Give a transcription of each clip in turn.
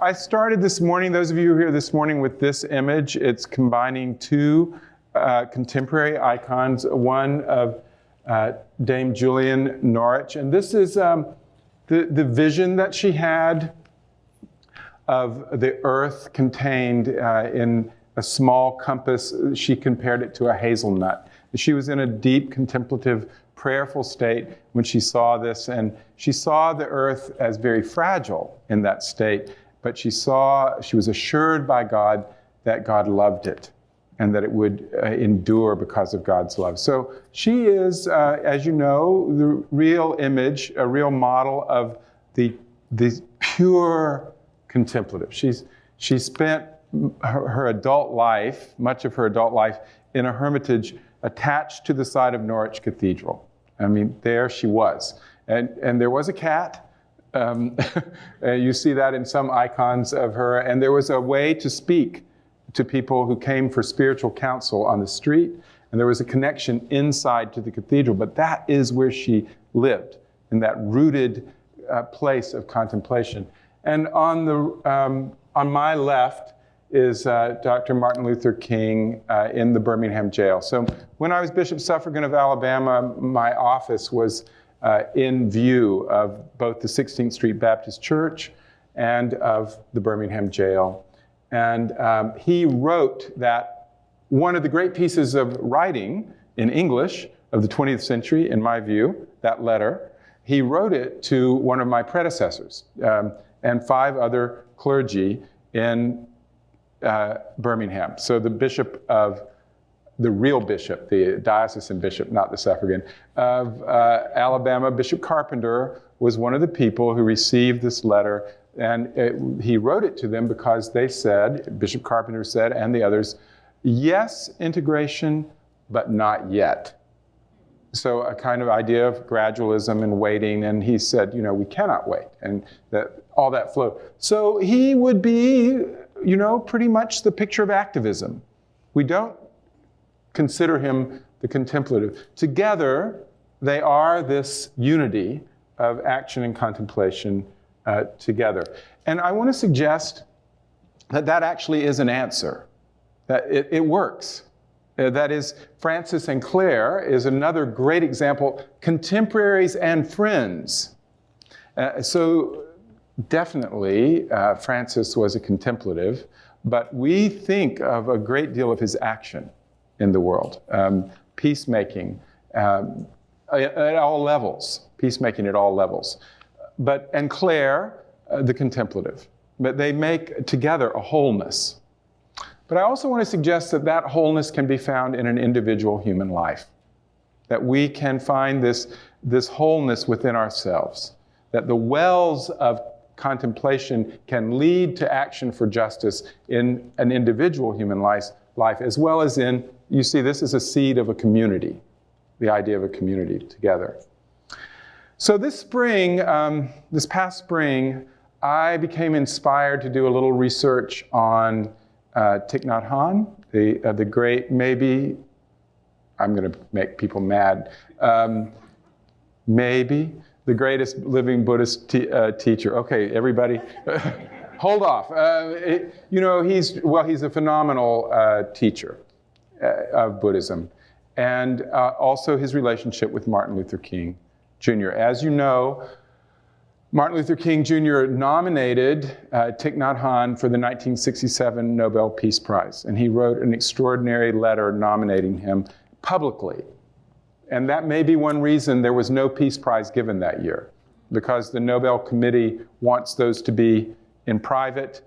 I started this morning, those of you who are here this morning, with this image. It's combining two contemporary icons, one of Dame Julian Norwich. And this is the vision that she had of the earth contained in a small compass. She compared it to a hazelnut. She was in a deep contemplative, prayerful state when she saw this, and she saw the earth as very fragile in that state, but she was assured by God that God loved it and that it would endure because of God's love. So she is, as you know, the real image, a real model of the pure contemplative. She spent her adult life, much of her adult life, in a hermitage attached to the side of Norwich Cathedral. I mean, there she was. And there was a cat. You see that in some icons of her. And there was a way to speak to people who came for spiritual counsel on the street. And there was a connection inside to the cathedral. But that is where she lived, in that rooted place of contemplation. And on my left is Dr. Martin Luther King in the Birmingham jail. So when I was Bishop Suffragan of Alabama, my office was in view of both the 16th Street Baptist Church and of the Birmingham jail. And he wrote that one of the great pieces of writing in English of the 20th century, in my view, that letter, he wrote it to one of my predecessors and 5 other clergy in Birmingham. So the real bishop, the diocesan bishop, not the suffragan, of Alabama, Bishop Carpenter, was one of the people who received this letter. And he wrote it to them because they said, Bishop Carpenter said, and the others, yes, integration, but not yet. So a kind of idea of gradualism and waiting. And he said, we cannot wait. And all that flow. So he would be, pretty much the picture of activism. We don't consider him the contemplative. Together, they are this unity of action and contemplation together. And I want to suggest that actually is an answer, that it works. That is, Francis and Clare is another great example, contemporaries and friends. So definitely, Francis was a contemplative, but we think of a great deal of his action in the world. Peacemaking at all levels. Peacemaking at all levels. And Clare, the contemplative. But they make together a wholeness. But I also want to suggest that wholeness can be found in an individual human life. That we can find this wholeness within ourselves. That the wells of contemplation can lead to action for justice in an individual human life, as well as in, you see, this is a seed of a community, the idea of a community together. So this past spring, I became inspired to do a little research on Thich Nhat Hanh, the great, maybe, I'm going to make people mad, maybe the greatest living Buddhist teacher. Okay, everybody, hold off. He's a phenomenal teacher of Buddhism, and also his relationship with Martin Luther King Jr. As you know, Martin Luther King Jr. nominated Thich Nhat Hanh for the 1967 Nobel Peace Prize, and he wrote an extraordinary letter nominating him publicly. And that may be one reason there was no Peace Prize given that year, because the Nobel Committee wants those to be in private.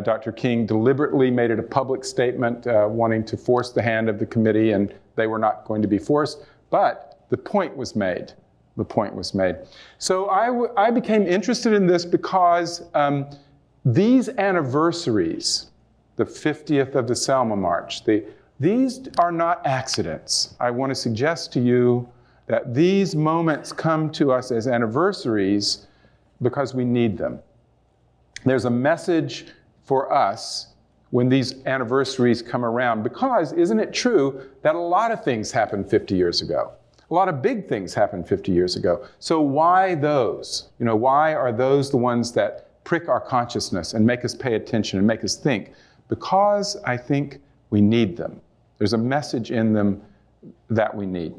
Dr. King deliberately made it a public statement, wanting to force the hand of the committee, and they were not going to be forced. But the point was made. The point was made. So I became interested in this because these anniversaries, the 50th of the Selma March, these are not accidents. I want to suggest to you that these moments come to us as anniversaries because we need them. There's a message for us when these anniversaries come around, because isn't it true that a lot of things happened 50 years ago? A lot of big things happened 50 years ago. So why those? Why are those the ones that prick our consciousness and make us pay attention and make us think, because I think we need them. There's a message in them that we need.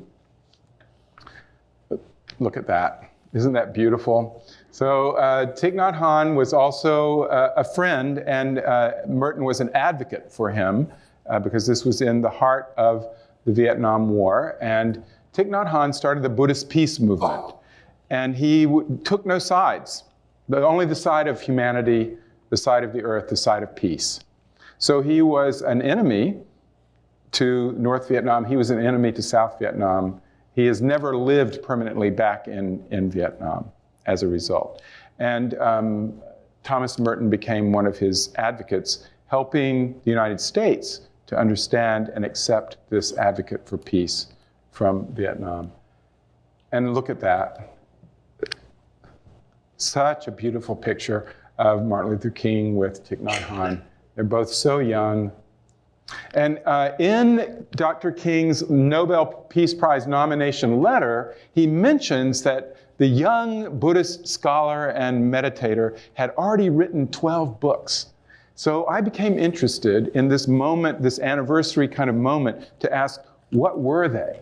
Look at that. Isn't that beautiful? So Thich Nhat Hanh was also a friend, and Merton was an advocate for him because this was in the heart of the Vietnam War. And Thich Nhat Hanh started the Buddhist peace movement. And he took no sides, but only the side of humanity, the side of the earth, the side of peace. So he was an enemy to North Vietnam. He was an enemy to South Vietnam. He has never lived permanently back in Vietnam as a result. And Thomas Merton became one of his advocates, helping the United States to understand and accept this advocate for peace from Vietnam. And look at that. Such a beautiful picture of Martin Luther King with Thich Nhat Hanh. They're both so young. And in Dr. King's Nobel Peace Prize nomination letter, he mentions that the young Buddhist scholar and meditator had already written 12 books. So I became interested in this moment, this anniversary kind of moment, to ask, what were they?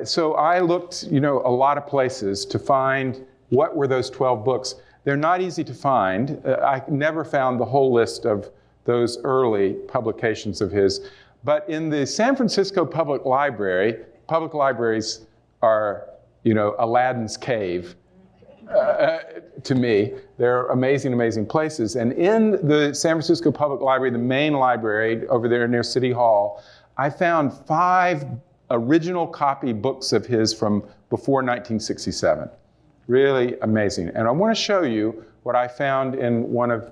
So I looked, a lot of places to find what were those 12 books. They're not easy to find. I never found the whole list of those early publications of his. But in the San Francisco Public Library, public libraries are, Aladdin's cave to me. They're amazing, amazing places. And in the San Francisco Public Library, the main library over there near City Hall, I found 5 original copy books of his from before 1967. Really amazing. And I want to show you what I found in one of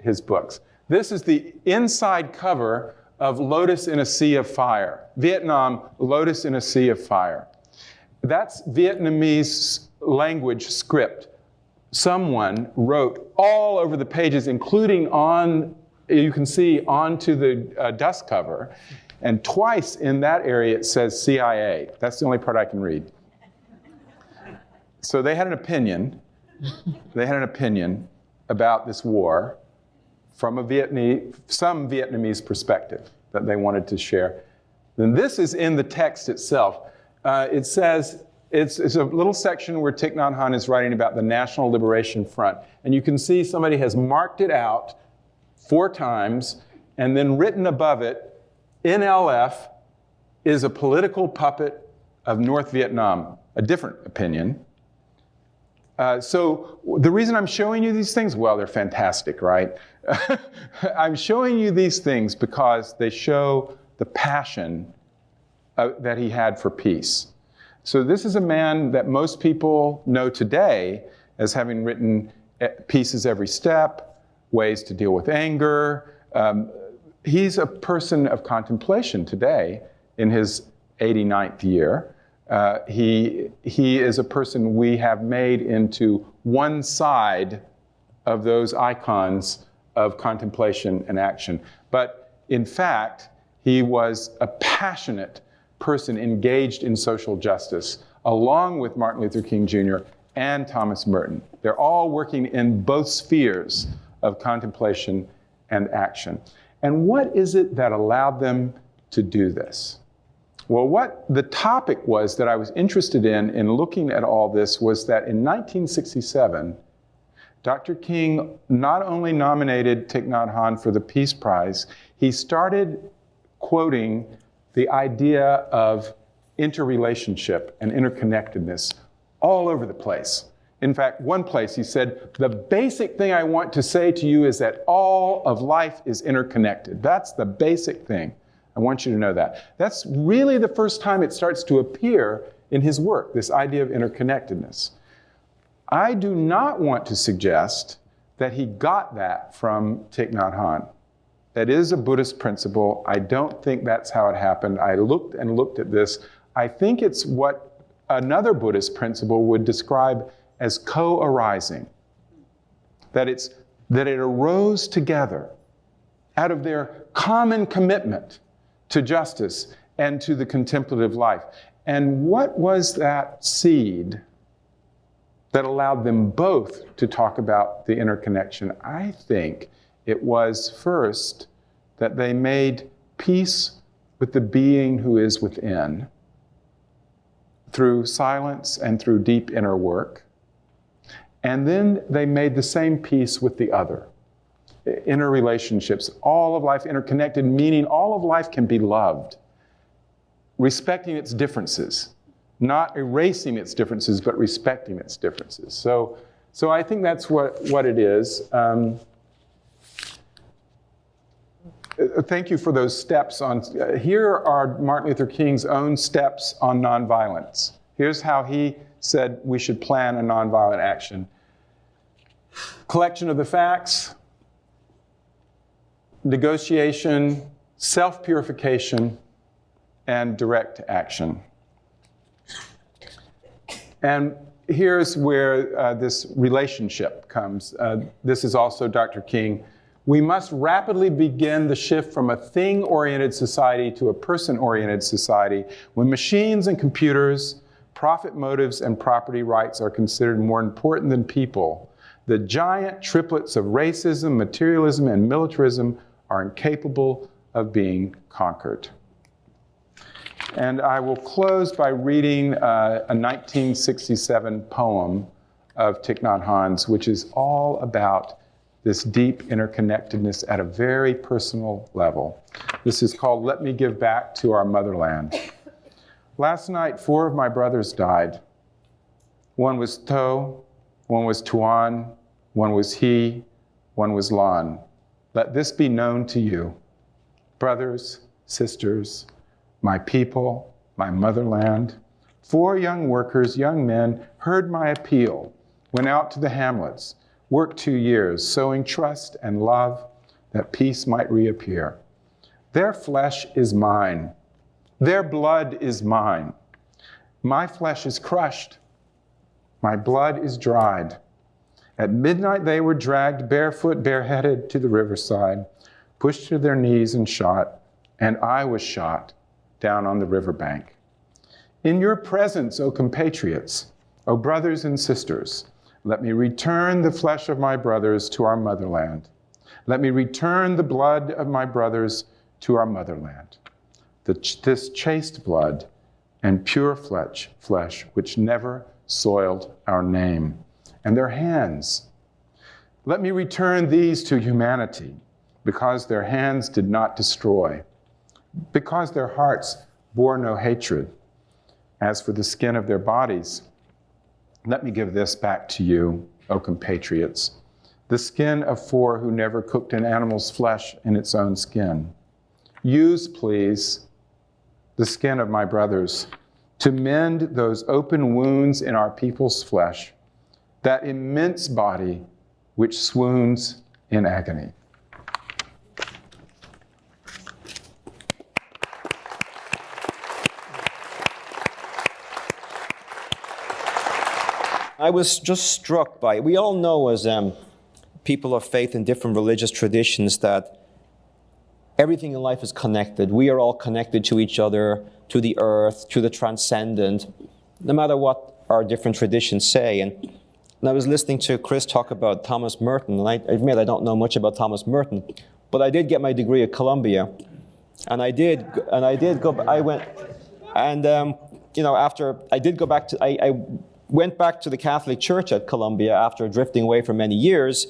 his books. This is the inside cover of Lotus in a Sea of Fire. Vietnam, Lotus in a Sea of Fire. That's Vietnamese language script. Someone wrote all over the pages, including on, you can see, onto the dust cover. And twice in that area it says CIA. That's the only part I can read. So they had an opinion. They had an opinion about this war from some Vietnamese perspective that they wanted to share. Then this is in the text itself. It says, it's a little section where Thich Nhat Hanh is writing about the National Liberation Front. And you can see somebody has marked it out 4 times, and then written above it, NLF is a political puppet of North Vietnam. A different opinion. So the reason I'm showing you these things, well, they're fantastic, right? I'm showing you these things because they show the passion that he had for peace. So this is a man that most people know today as having written Peace is Every Step, Ways to Deal with Anger. He's a person of contemplation today in his 89th year. He is a person we have made into one side of those icons of contemplation and action. But in fact, he was a passionate person engaged in social justice, along with Martin Luther King Jr. and Thomas Merton. They're all working in both spheres of contemplation and action. And what is it that allowed them to do this? Well, what the topic was that I was interested in looking at all this was that in 1967, Dr. King not only nominated Thich Nhat Hanh for the Peace Prize, he started quoting the idea of interrelationship and interconnectedness all over the place. In fact, one place he said, the basic thing I want to say to you is that all of life is interconnected. That's the basic thing. I want you to know that. That's really the first time it starts to appear in his work, this idea of interconnectedness. I do not want to suggest that he got that from Thich Nhat Hanh. That is a Buddhist principle. I don't think that's how it happened. I looked and looked at this. I think it's what another Buddhist principle would describe as co-arising. That it arose together out of their common commitment to justice and to the contemplative life. And what was that seed that allowed them both to talk about the interconnection? I think it was first that they made peace with the being who is within through silence and through deep inner work. And then they made the same peace with the other. Inner relationships, all of life interconnected, meaning all of life can be loved, respecting its differences, not erasing its differences, but respecting its differences. So I think that's what it is. Thank you for those steps on. Here are Martin Luther King's own steps on nonviolence. Here's how he said we should plan a nonviolent action. Collection of the facts, negotiation, self-purification, and direct action. And here's where this relationship comes. This is also Dr. King. We must rapidly begin the shift from a thing-oriented society to a person-oriented society when machines and computers, profit motives, and property rights are considered more important than people. The giant triplets of racism, materialism, and militarism are incapable of being conquered. And I will close by reading a 1967 poem of Thich Nhat Hanh's, which is all about this deep interconnectedness at a very personal level. This is called Let Me Give Back to Our Motherland. Last night, 4 of my brothers died. One was To, one was Tuan, one was He, one was Lan. Let this be known to you. Brothers, sisters, my people, my motherland. 4 young workers, young men, heard my appeal, went out to the hamlets, worked 2 years, sowing trust and love that peace might reappear. Their flesh is mine. Their blood is mine. My flesh is crushed. My blood is dried. At midnight they were dragged barefoot, bareheaded to the riverside, pushed to their knees and shot, and I was shot down on the riverbank. In your presence, O compatriots, O brothers and sisters, let me return the flesh of my brothers to our motherland. Let me return the blood of my brothers to our motherland. This chaste blood and pure flesh which never soiled our name. And their hands. Let me return these to humanity, because their hands did not destroy, because their hearts bore no hatred. As for the skin of their bodies, let me give this back to you, O compatriots, the skin of 4 who never cooked an animal's flesh in its own skin. Use, please, the skin of my brothers to mend those open wounds in our people's flesh, that immense body which swoons in agony. I was just struck by, we all know as people of faith in different religious traditions that everything in life is connected. We are all connected to each other, to the earth, to the transcendent, no matter what our different traditions say. And I was listening to Chris talk about Thomas Merton, and I admit I don't know much about Thomas Merton, but I did get my degree at Columbia, and I went back to the Catholic Church at Columbia after drifting away for many years,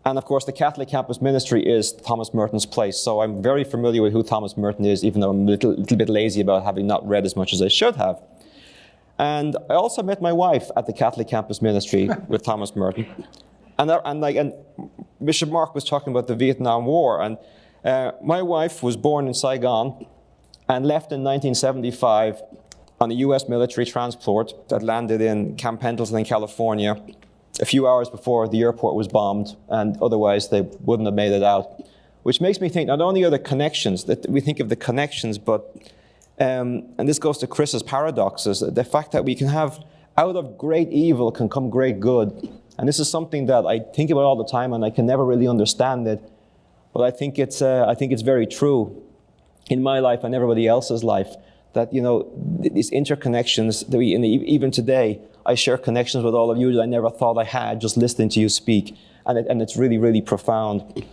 and of course the Catholic campus ministry is Thomas Merton's place, so I'm very familiar with who Thomas Merton is, even though I'm a little bit lazy about having not read as much as I should have. And I also met my wife at the Catholic campus ministry with Thomas Merton. And Bishop Marc was talking about the Vietnam War, and my wife was born in Saigon and left in 1975 on a US military transport that landed in Camp Pendleton in California a few hours before the airport was bombed, and otherwise they wouldn't have made it out. Which makes me think not only are the connections, that we think of the connections, but and this goes to Chris's paradoxes, the fact that we can have, out of great evil can come great good. And this is something that I think about all the time, and I can never really understand it. But I think it's very true in my life and everybody else's life, that, these interconnections, that even today, I share connections with all of you that I never thought I had just listening to you speak. And it's really, really profound.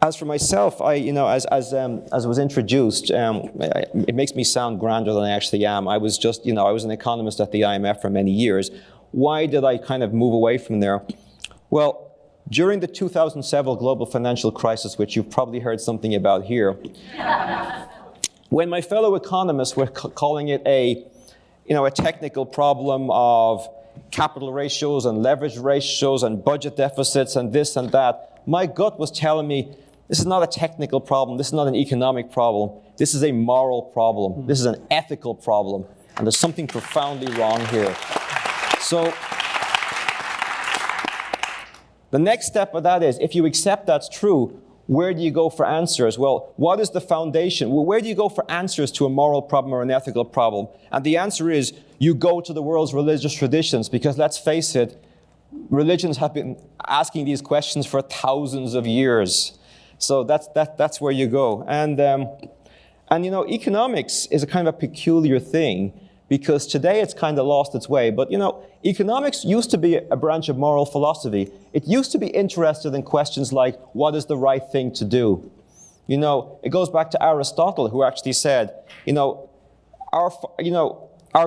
As for myself, as was introduced, it makes me sound grander than I actually am. I was I was an economist at the IMF for many years. Why did I kind of move away from there? Well, during the 2007 global financial crisis, which you've probably heard something about here, when my fellow economists were calling it a technical problem of capital ratios and leverage ratios and budget deficits and this and that, my gut was telling me, this is not a technical problem, this is not an economic problem, this is a moral problem, this is an ethical problem, and there's something profoundly wrong here. So, the next step of that is, if you accept that's true, where do you go for answers? Well, what is the foundation? Well, where do you go for answers to a moral problem or an ethical problem? And the answer is, you go to the world's religious traditions, because let's face it, religions have been asking these questions for thousands of years. So that's where you go. And economics is a kind of a peculiar thing, because today it's kind of lost its way. But, economics used to be a branch of moral philosophy. It used to be interested in questions like, what is the right thing to do? It goes back to Aristotle, who actually said, our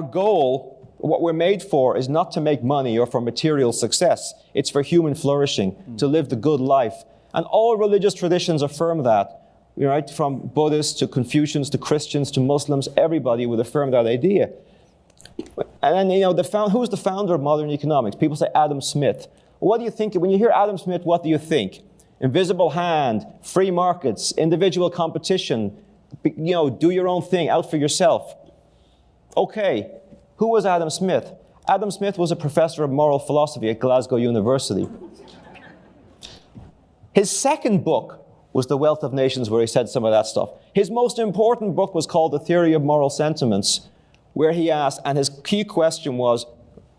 goal, what we're made for, is not to make money or for material success. It's for human flourishing, to live the good life. And all religious traditions affirm that. Right? From Buddhists to Confucians to Christians to Muslims, everybody would affirm that idea. And then, who's the founder of modern economics? People say Adam Smith. What do you think? When you hear Adam Smith, what do you think? Invisible hand, free markets, individual competition, do your own thing, out for yourself. Okay, who was Adam Smith? Adam Smith was a professor of moral philosophy at Glasgow University. His second book was The Wealth of Nations, where he said some of that stuff. His most important book was called The Theory of Moral Sentiments, where he asked, and his key question was,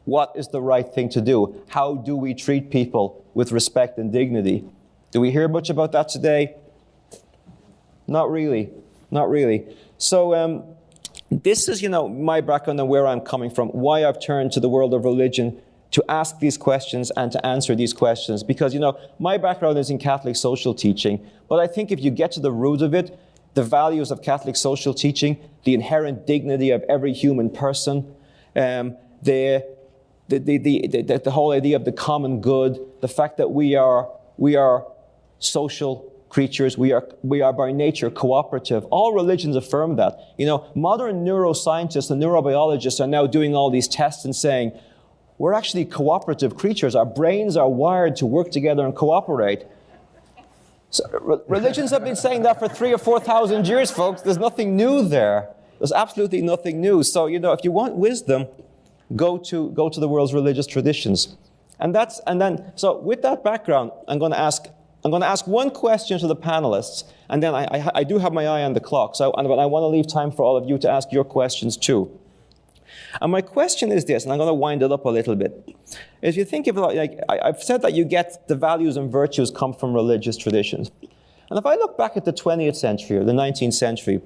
what is the right thing to do? How do we treat people with respect and dignity? Do we hear much about that today? Not really. Not really. So this is, my background and where I'm coming from, why I've turned to the world of religion to ask these questions and to answer these questions. Because, my background is in Catholic social teaching, but I think if you get to the root of it, the values of Catholic social teaching, the inherent dignity of every human person, the whole idea of the common good, the fact that we are social creatures, we are by nature cooperative. All religions affirm that. Modern neuroscientists and neurobiologists are now doing all these tests and saying, we're actually cooperative creatures. Our brains are wired to work together and cooperate. So, religions have been saying that for 3,000 or 4,000 years, folks. There's nothing new there. There's absolutely nothing new. So, if you want wisdom, go to the world's religious traditions. So with that background, I'm going to ask one question to the panelists, and then I do have my eye on the clock. So, but I want to leave time for all of you to ask your questions too. And my question is this, and I'm going to wind it up a little bit. If you think of it, I've said that you get the values and virtues come from religious traditions. And if I look back at the 20th century or the 19th century,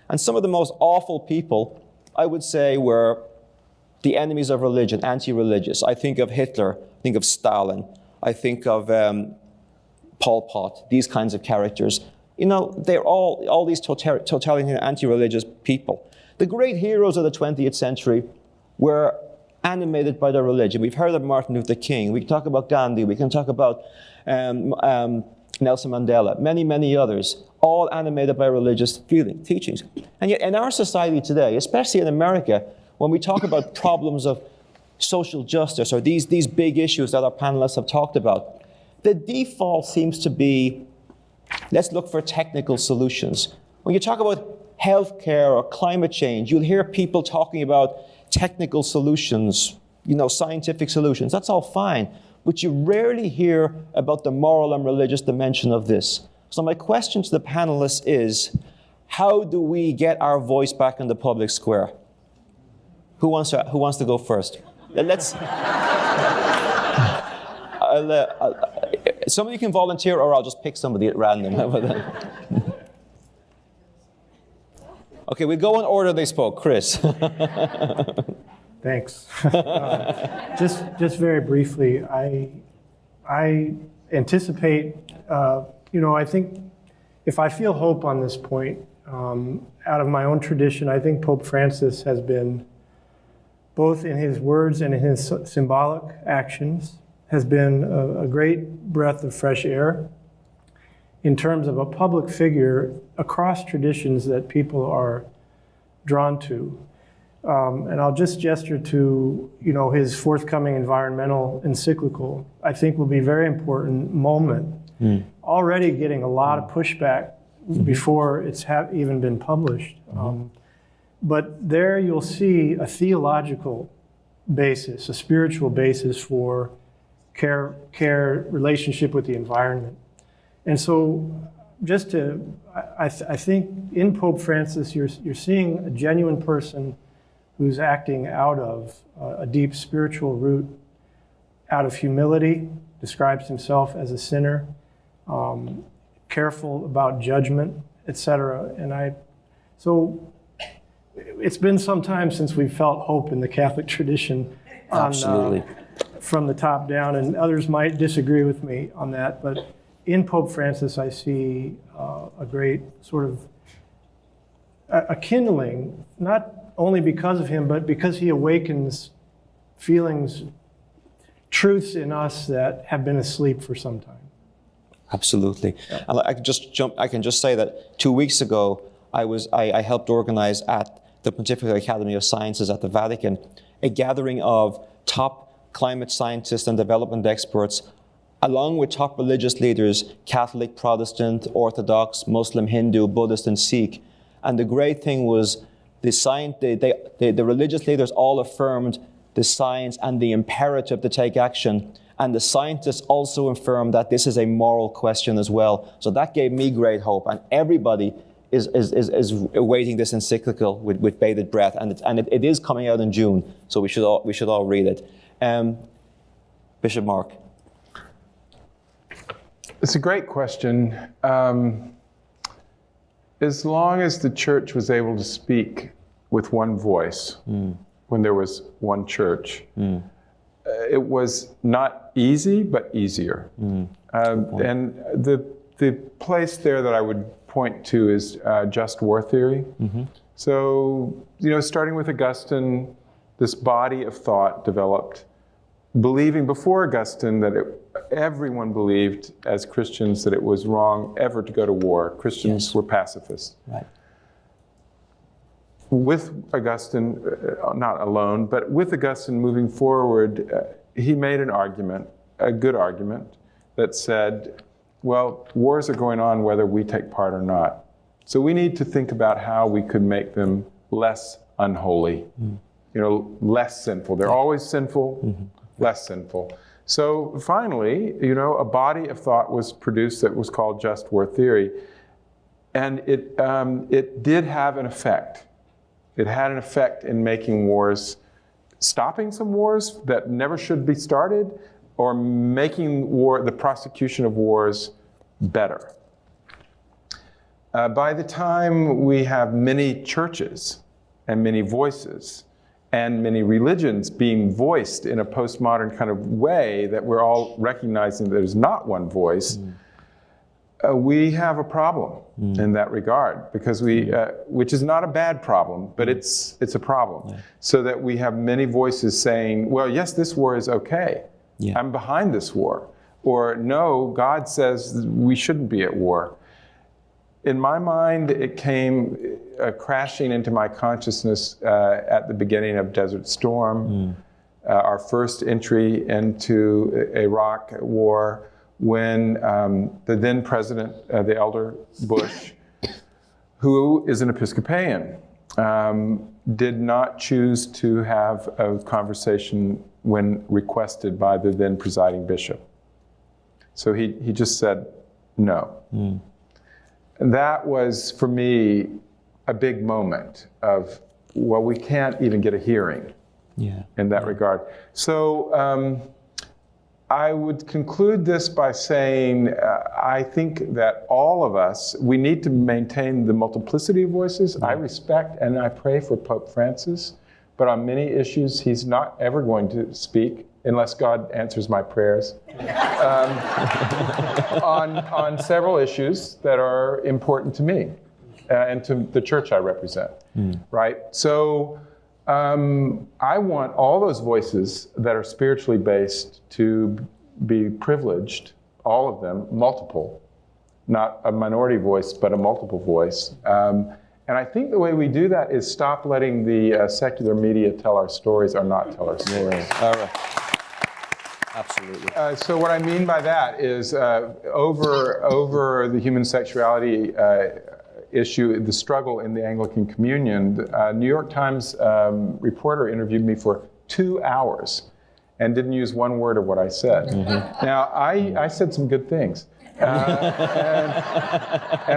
and some of the most awful people, I would say, were the enemies of religion, anti-religious. I think of Hitler, I think of Stalin, I think of Pol Pot, these kinds of characters. They're all these totalitarian anti-religious people. The great heroes of the 20th century were animated by their religion. We've heard of Martin Luther King. We can talk about Gandhi. We can talk about Nelson Mandela. Many, many others, all animated by religious teachings. And yet in our society today, especially in America, when we talk about problems of social justice or these big issues that our panelists have talked about, the default seems to be, let's look for technical solutions. When you talk about healthcare or climate change, you'll hear people talking about technical solutions, scientific solutions. That's all fine. But you rarely hear about the moral and religious dimension of this. So my question to the panelists is, how do we get our voice back in the public square? Who wants to go first? Let's. Somebody can volunteer, or I'll just pick somebody at random. How about that? Okay, we go in order they spoke. Chris. Thanks. Just very briefly, I anticipate, I think if I feel hope on this point, out of my own tradition, I think Pope Francis has been, both in his words and in his symbolic actions, has been a great breath of fresh air in terms of a public figure across traditions that people are drawn to. And I'll just gesture to, his forthcoming environmental encyclical, I think will be a very important moment. Already getting a lot of pushback before it's even been published. But there you'll see a theological basis, a spiritual basis for care relationship with the environment. And so I think in Pope Francis, you're seeing a genuine person who's acting out of a deep spiritual root, out of humility, describes himself as a sinner, careful about judgment, etc. So it's been some time since we've felt hope in the Catholic tradition from the top down, and others might disagree with me on that, but in Pope Francis I see a great sort of a kindling, not only because of him, but because he awakens feelings, truths in us that have been asleep for some time. Absolutely. Yeah. And I can just say that 2 weeks ago, I helped organize at the Pontifical Academy of Sciences at the Vatican a gathering of top climate scientists and development experts, along with top religious leaders, Catholic, Protestant, Orthodox, Muslim, Hindu, Buddhist, and Sikh. And the great thing was the religious leaders all affirmed the science and the imperative to take action. And the scientists also affirmed that this is a moral question as well. So that gave me great hope. And everybody is awaiting this encyclical with bated breath. And it is coming out in June. So we should all read it. Bishop Marc. It's a great question. As long as the church was able to speak with one voice, when there was one church, it was not easy, but easier. And the place there that I would point to is just war theory. So, starting with Augustine, this body of thought developed, believing before Augustine that everyone believed as Christians that it was wrong ever to go to war. Christians were pacifists. Right. With Augustine, not alone, but with Augustine moving forward, he made an argument, a good argument, that said, well, wars are going on whether we take part or not. So we need to think about how we could make them less unholy, less sinful. They're always sinful, less sinful. So finally, a body of thought was produced that was called just war theory. And it did have an effect. It had an effect in making wars, stopping some wars that never should be started, or making the prosecution of wars better. By the time we have many churches and many voices and many religions being voiced in a postmodern kind of way that we're all recognizing there's not one voice, we have a problem in that regard, because which is not a bad problem, but it's a problem. So that we have many voices saying, well, yes, this war is okay. I'm behind this war. Or no, God says we shouldn't be at war. In my mind, it came crashing into my consciousness at the beginning of Desert Storm, our first entry into Iraq war, when the then president, the elder Bush, who is an Episcopalian, did not choose to have a conversation when requested by the then presiding bishop. So he just said no. And that was, for me, a big moment of, well, we can't even get a hearing in that regard. So I would conclude this by saying I think that all of us, we need to maintain the multiplicity of voices. I respect and I pray for Pope Francis, but on many issues, he's not ever going to speak unless God answers my prayers. On several issues that are important to me and to the church I represent, right? So I want all those voices that are spiritually based to be privileged, all of them, multiple, not a minority voice, but a multiple voice. And I think the way we do that is stop letting the secular media tell our stories or not tell our stories. All right. Absolutely. So what I mean by that is over the human sexuality issue, the struggle in the Anglican Communion, the New York Times reporter interviewed me for 2 hours and didn't use one word of what I said. Mm-hmm. Now, I said some good things. And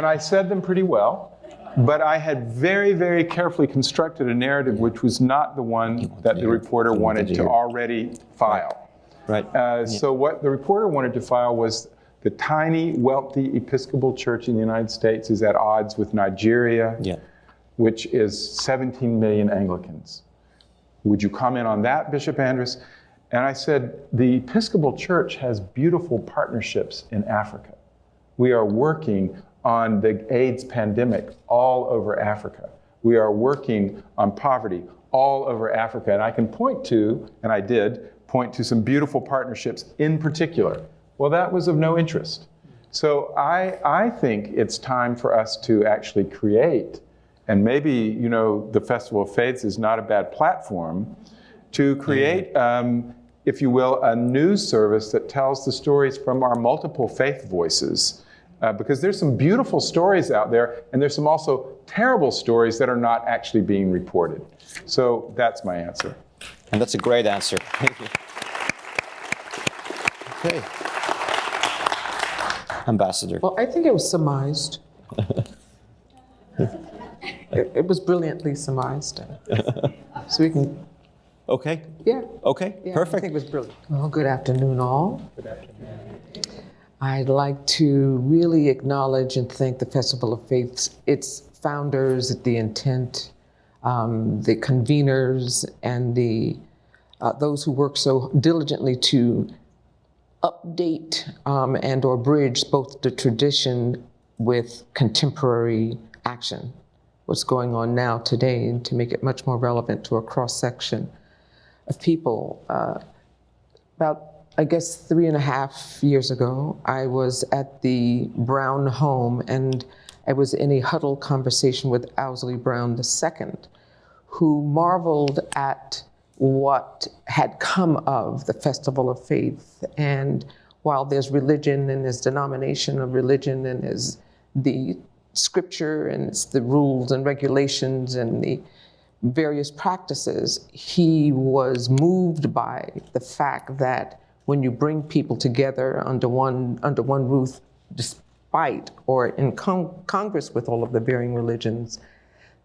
I said them pretty well, but I had very, very carefully constructed a narrative which was not the one that the reporter wanted to already file. Right. So what the reporter wanted to file was the tiny, wealthy Episcopal Church in the United States is at odds with Nigeria, which is 17 million Anglicans. Would you comment on that, Bishop Andrus? And I said, the Episcopal Church has beautiful partnerships in Africa. We are working on the AIDS pandemic all over Africa. We are working on poverty all over Africa. And I can point to, and I did, point to some beautiful partnerships in particular. Well, that was of no interest. So I think it's time for us to actually create, and maybe, the Festival of Faiths is not a bad platform, to create, if you will, a news service that tells the stories from our multiple faith voices. Because there's some beautiful stories out there, and there's some also terrible stories that are not actually being reported. So that's my answer. And that's a great answer. Thank you. Okay. Ambassador. Well, I think it was surmised. it was brilliantly surmised. So we can... Okay. Yeah. Okay, Yeah, perfect. I think it was brilliant. Well, good afternoon, all. Good afternoon. I'd like to really acknowledge and thank the Festival of Faiths, its founders, the intent, the conveners, and those who work so diligently to update and or bridge both the tradition with contemporary action, what's going on now today, and to make it much more relevant to a cross-section of people. About, I guess, 3.5 years ago, I was at the Brown home, and I was in a huddled conversation with Owsley Brown II, who marveled at what had come of the Festival of Faith. And while there's religion and there's denomination of religion and there's the scripture and it's the rules and regulations and the various practices, he was moved by the fact that when you bring people together under one roof, despite or in Congress with all of the varying religions,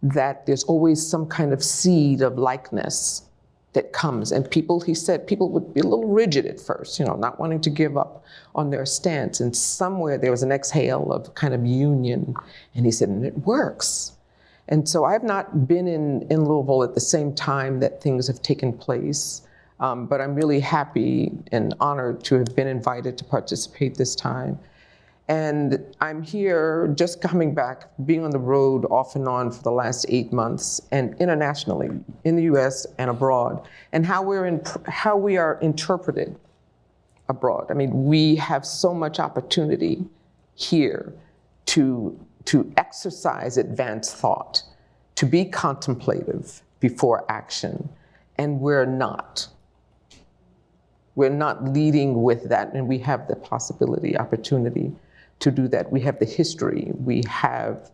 that there's always some kind of seed of likeness that comes. And people, he said, people would be a little rigid at first, not wanting to give up on their stance. And somewhere there was an exhale of kind of union. And he said, and it works. And so I've not been in Louisville at the same time that things have taken place. But I'm really happy and honored to have been invited to participate this time. And I'm here just coming back, being on the road off and on for the last 8 months, and internationally, in the US and abroad, and how we are interpreted abroad. I mean, we have so much opportunity here to exercise advanced thought, to be contemplative before action, and we're not. We're not leading with that, and we have the opportunity to do that. We have the history, we have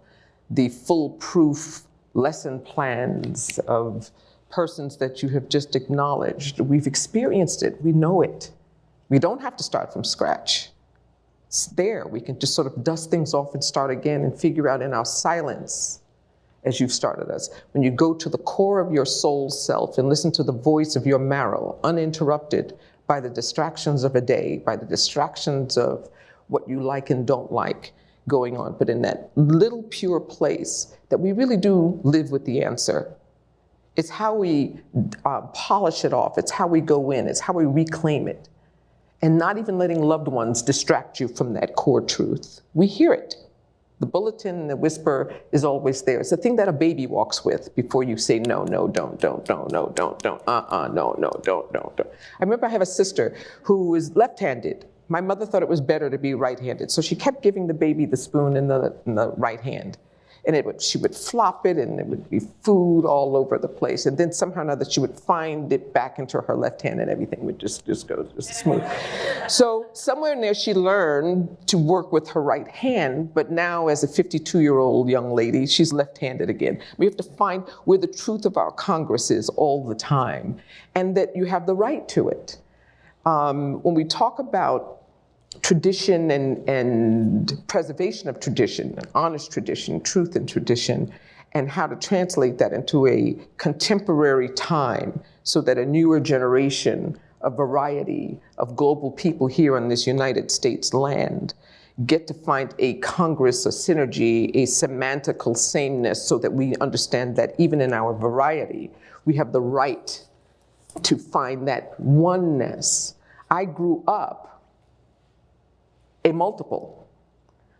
the foolproof lesson plans of persons that you have just acknowledged. We've experienced it, we know it. We don't have to start from scratch. It's there, we can just sort of dust things off and start again and figure out in our silence, as you've started us. When you go to the core of your soul self and listen to the voice of your marrow, uninterrupted by the distractions of a day, by the distractions of what you like and don't like going on, but in that little pure place that we really do live with the answer. It's how we polish it off. It's how we go in. It's how we reclaim it. And not even letting loved ones distract you from that core truth. We hear it. The bulletin, the whisper is always there. It's the thing that a baby walks with before you say, no, no, don't, no, no, don't, no, don't. I remember I have a sister who is left-handed. My mother thought it was better to be right-handed. So she kept giving the baby the spoon in the right hand. And she would flop it, and it would be food all over the place. And then somehow or another, she would find it back into her left hand, and everything would just go just smooth. So somewhere in there, she learned to work with her right hand. But now, as a 52-year-old young lady, she's left-handed again. We have to find where the truth of our Congress is all the time, and that you have the right to it. When we talk about tradition and preservation of tradition, honest tradition, truth and tradition, and how to translate that into a contemporary time so that a newer generation, a variety of global people here on this United States land get to find a Congress, a synergy, a semantical sameness so that we understand that even in our variety, we have the right to find that oneness. I grew up a multiple.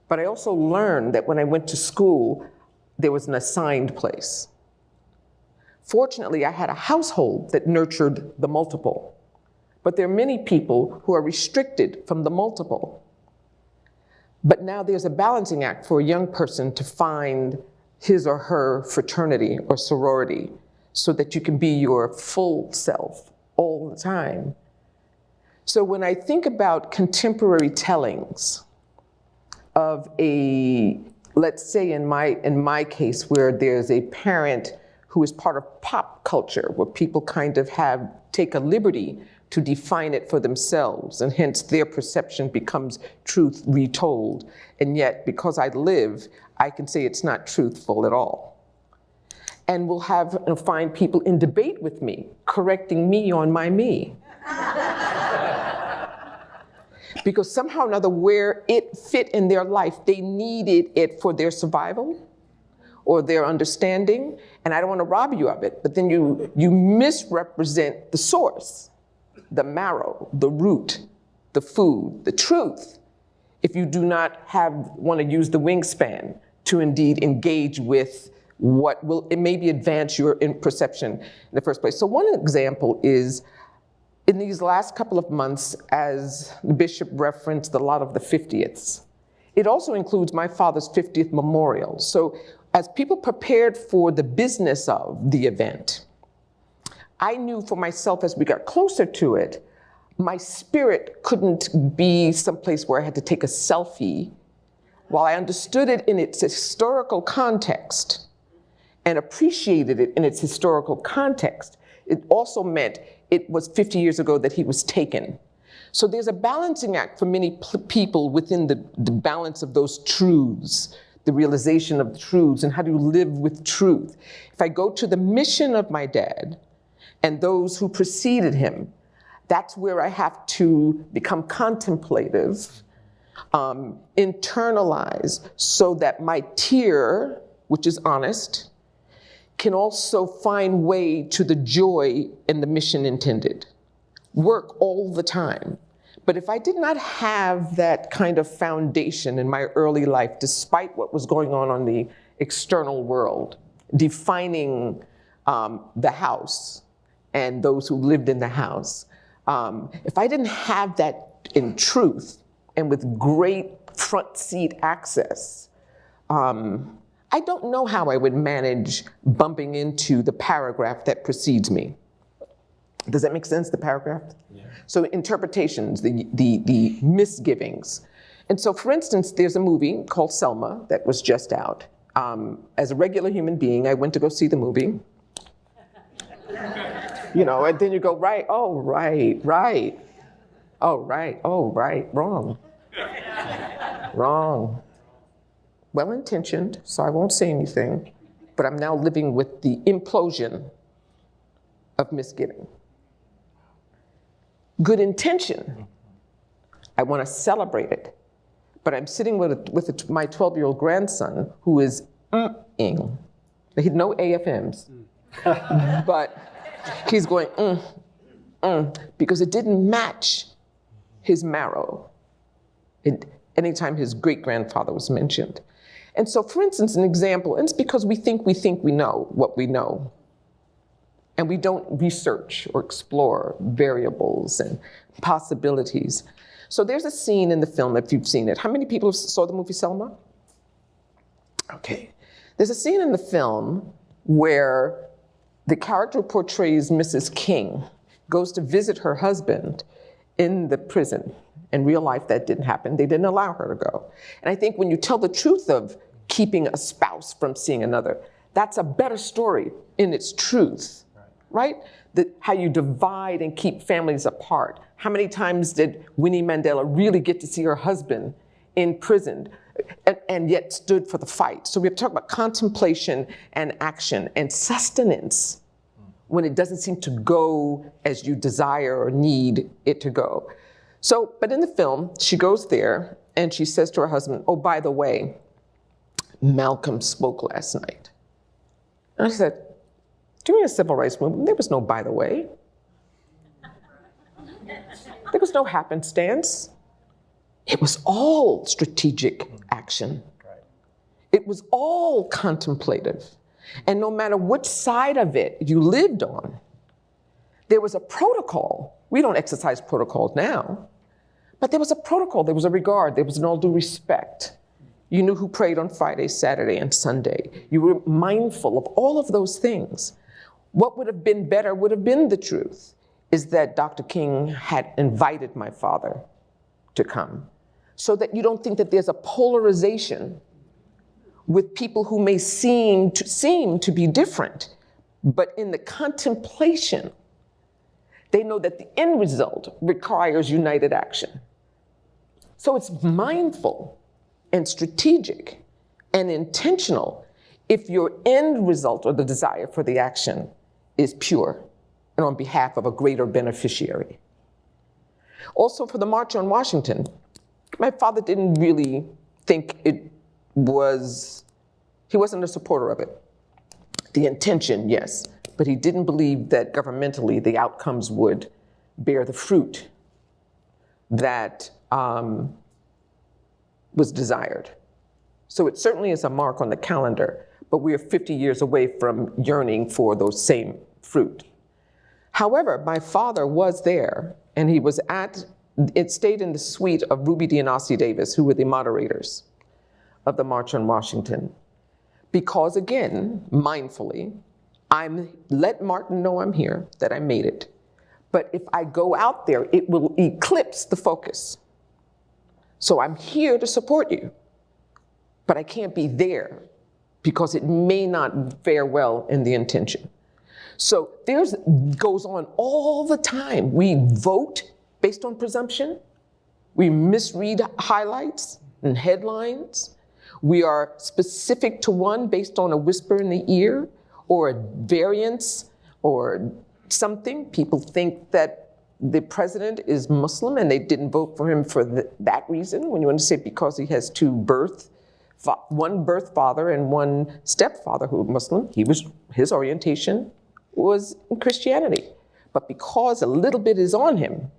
But I also learned that when I went to school, there was an assigned place. Fortunately, I had a household that nurtured the multiple. But there are many people who are restricted from the multiple. But now there's a balancing act for a young person to find his or her fraternity or sorority so that you can be your full self all the time. So when I think about contemporary tellings of let's say in my case where there's a parent who is part of pop culture, where people kind of take a liberty to define it for themselves, and hence their perception becomes truth retold. And yet, because I live, I can say it's not truthful at all. And we'll find people in debate with me, correcting me on my me. Because somehow or another, where it fit in their life, they needed it for their survival or their understanding. And I don't want to rob you of it, but then you misrepresent the source, the marrow, the root, the food, the truth, if you do not want to use the wingspan to indeed engage with what will maybe advance your perception in the first place. So one example is, in these last couple of months, as the bishop referenced a lot of the 50ths, it also includes my father's 50th memorial. So as people prepared for the business of the event, I knew for myself as we got closer to it, my spirit couldn't be someplace where I had to take a selfie. While I understood it in its historical context and appreciated it in its historical context, it also meant it was 50 years ago that he was taken. So there's a balancing act for many people within the balance of those truths, the realization of the truths, and how do you live with truth. If I go to the mission of my dad and those who preceded him, that's where I have to become contemplative, internalize, so that my tear, which is honest, can also find way to the joy and the mission intended. Work all the time. But if I did not have that kind of foundation in my early life, despite what was going on the external world, defining the house and those who lived in the house, if I didn't have that in truth and with great front seat access, I don't know how I would manage bumping into the paragraph that precedes me. Does that make sense, the paragraph? Yeah. So interpretations, the misgivings. And so, for instance, there's a movie called Selma that was just out. As a regular human being, I went to go see the movie. And then you go, right, oh, right, oh, right, oh, right, wrong. Wrong. Well-intentioned, so I won't say anything, but I'm now living with the implosion of misgiving. good intention. I want to celebrate it. But I'm sitting with my 12-year-old grandson who is ing. He had no AFMs. But he's going, because it didn't match his marrow anytime his great-grandfather was mentioned. And so, for instance, an example, and it's because we think we know what we know. And we don't research or explore variables and possibilities. So there's a scene in the film, if you've seen it. How many people saw the movie Selma? Okay. There's a scene in the film where the character who portrays Mrs. King goes to visit her husband in the prison. In real life, that didn't happen. They didn't allow her to go. And I think when you tell the truth of keeping a spouse from seeing another, that's a better story in its truth, right? How you divide and keep families apart. How many times did Winnie Mandela really get to see her husband in prison and yet stood for the fight? So we have to talk about contemplation and action and sustenance when it doesn't seem to go as you desire or need it to go. So, but in the film, she goes there and she says to her husband, oh, by the way, Malcolm spoke last night. And I said, during the civil rights movement, there was no by the way. There was no happenstance. It was all strategic action. It was all contemplative. And no matter which side of it you lived on, there was a protocol. We don't exercise protocols now, but there was a protocol, there was a regard, there was an all due respect. You knew who prayed on Friday, Saturday, and Sunday. You were mindful of all of those things. What would have been better would have been the truth, is that Dr. King had invited my father to come, so that you don't think that there's a polarization with people who may seem to be different, but in the contemplation, they know that the end result requires united action. So it's mindful and strategic and intentional if your end result or the desire for the action is pure and on behalf of a greater beneficiary. Also for the March on Washington, my father didn't really think he wasn't a supporter of it. The intention, yes, but he didn't believe that governmentally the outcomes would bear the fruit that was desired. So it certainly is a mark on the calendar, but we are 50 years away from yearning for those same fruit. However, my father was there, and he was it stayed in the suite of Ruby Dianasi Davis, who were the moderators of the March on Washington. Because again, mindfully, let Martin know I'm here, that I made it. But if I go out there, it will eclipse the focus. So I'm here to support you, but I can't be there because it may not fare well in the intention. So goes on all the time. We vote based on presumption. We misread highlights and headlines. We are specific to one based on a whisper in the ear or a variance or something. People think that the president is Muslim and they didn't vote for him for that reason. When you want to say because he has one birth father and one stepfather who was Muslim, his orientation was in Christianity. But because a little bit is on him,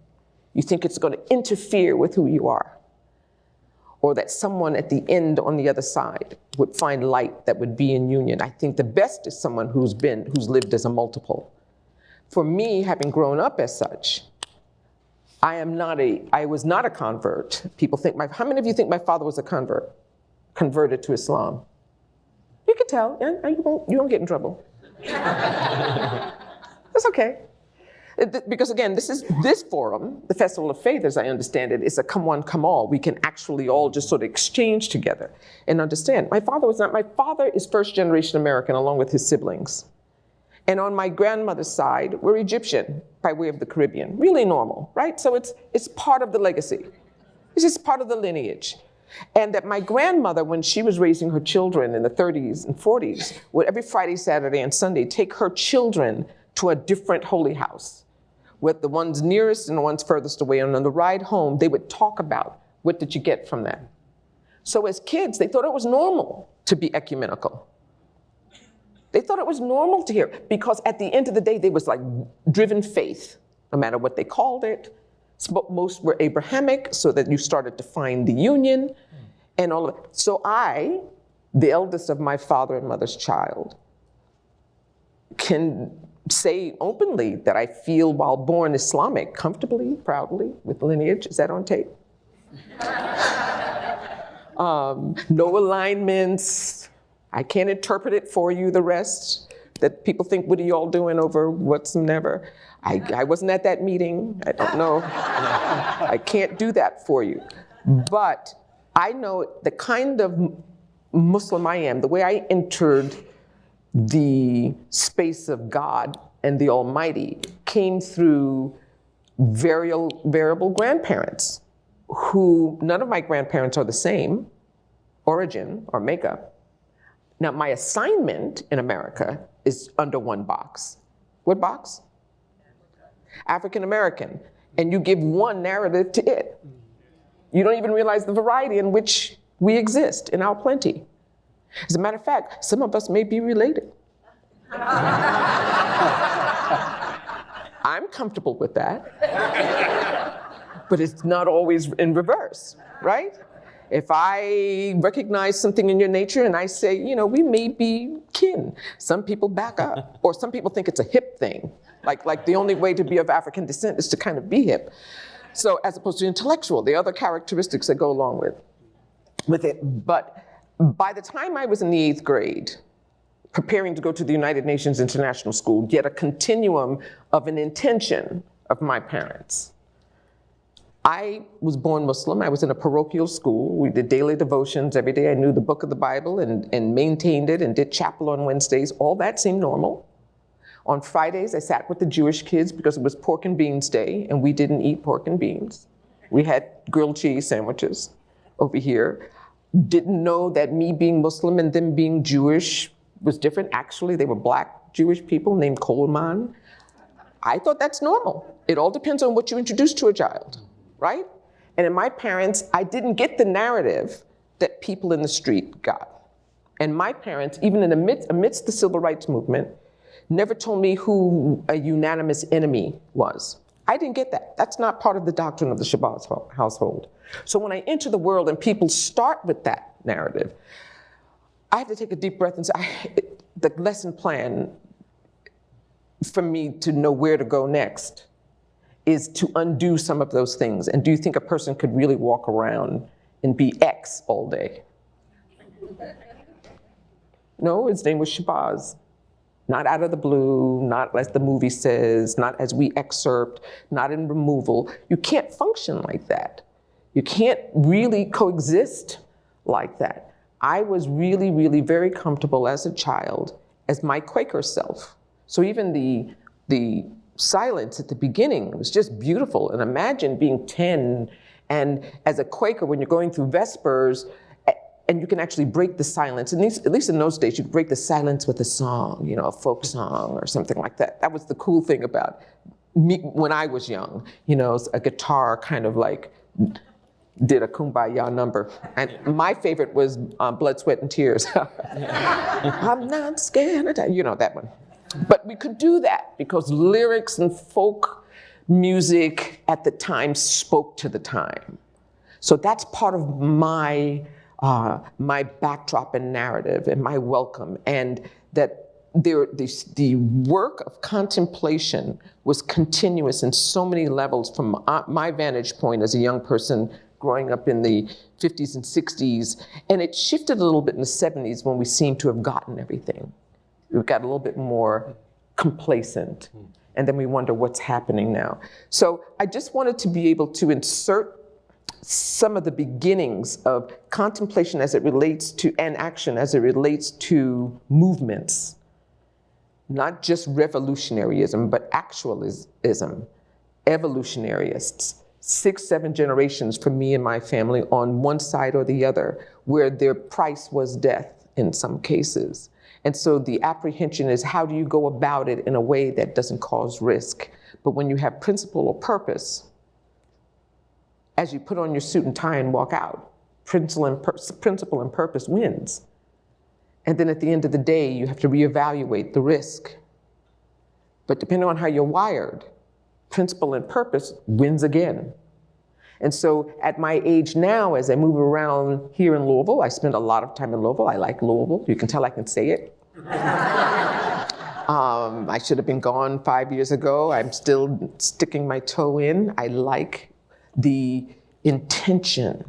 you think it's going to interfere with who you are. Or that someone at the end on the other side would find light that would be in union. I think the best is someone who's lived as a multiple. For me, having grown up as such, I was not a convert. People think how many of you think my father was a convert? Converted to Islam? You can tell, you won't get in trouble. That's okay. Because again, this forum, the Festival of Faith, as I understand it, is a come one, come all. We can actually all just sort of exchange together and understand. My father is first generation American along with his siblings. And on my grandmother's side, we're Egyptian by way of the Caribbean. Really normal, right? So it's part of the legacy. It's just part of the lineage. And that my grandmother, when she was raising her children in the 30s and 40s, would every Friday, Saturday, and Sunday take her children to a different holy house with the ones nearest and the ones furthest away. And on the ride home, they would talk about, what did you get from that? So as kids, they thought it was normal to be ecumenical. They thought it was normal to hear, because at the end of the day, there was like driven faith, no matter what they called it. Most were Abrahamic, so that you started to find the union and all of it. So I, the eldest of my father and mother's child, can say openly that I feel, while born Islamic, comfortably, proudly, with lineage. Is that on tape? No alignments. I can't interpret it for you, the rest, that people think, what are you all doing over what's never? I wasn't at that meeting. I don't know. I can't do that for you. But I know the kind of Muslim I am, the way I entered the space of God and the Almighty came through variable grandparents, who none of my grandparents are the same origin or makeup. Now, my assignment in America is under one box. What box? African American. And you give one narrative to it. You don't even realize the variety in which we exist in our plenty. As a matter of fact, some of us may be related. I'm comfortable with that. But it's not always in reverse, right? If I recognize something in your nature and I say, you know, we may be kin, some people back up. Or some people think it's a hip thing. Like the only way to be of African descent is to kind of be hip. So as opposed to intellectual, the other characteristics that go along with it. But by the time I was in the 8th grade, preparing to go to the United Nations International School, yet a continuum of an intention of my parents. I was born Muslim. I was in a parochial school. We did daily devotions every day. I knew the book of the Bible and maintained it and did chapel on Wednesdays. All that seemed normal. On Fridays, I sat with the Jewish kids because it was pork and beans day, and we didn't eat pork and beans. We had grilled cheese sandwiches over here. Didn't know that me being Muslim and them being Jewish was different. Actually, they were black Jewish people named Coleman. I thought that's normal. It all depends on what you introduce to a child, right? And in my parents, I didn't get the narrative that people in the street got. And my parents, even in amidst the civil rights movement, never told me who a unanimous enemy was. I didn't get that. That's not part of the doctrine of the Shabazz household. So when I enter the world and people start with that narrative, I have to take a deep breath and say, the lesson plan for me to know where to go next is to undo some of those things. And do you think a person could really walk around and be X all day? No, his name was Shabazz. Not out of the blue, not as the movie says, not as we excerpt, not in removal. You can't function like that. You can't really coexist like that. I was really, really very comfortable as a child as my Quaker self. So even the silence at the beginning was just beautiful. And imagine being 10 and as a Quaker, when you're going through Vespers, and you can actually break the silence. And at least in those days, you could break the silence with a song, you know, a folk song or something like that. That was the cool thing about me when I was young. You know, a guitar kind of like did a Kumbaya number. And my favorite was Blood, Sweat, and Tears. I'm not scared of that, you know, that one. But we could do that because lyrics and folk music at the time spoke to the time. So that's part of my backdrop and narrative and my welcome, and that the work of contemplation was continuous in so many levels from my vantage point as a young person growing up in the 50s and 60s, and it shifted a little bit in the 70s when we seemed to have gotten everything. We got a little bit more complacent, and then we wonder what's happening now. So I just wanted to be able to insert some of the beginnings of contemplation as it relates to, and action as it relates to movements, not just revolutionaryism, but actualism, evolutionarists, 6-7 generations for me and my family on one side or the other, where their price was death in some cases. And so the apprehension is, how do you go about it in a way that doesn't cause risk? But when you have principle or purpose, as you put on your suit and tie and walk out, principle and purpose wins. And then at the end of the day, you have to reevaluate the risk. But depending on how you're wired, principle and purpose wins again. And so at my age now, as I move around here in Louisville, I spend a lot of time in Louisville. I like Louisville. You can tell I can say it. I should have been gone 5 years ago. I'm still sticking my toe in. I like the intention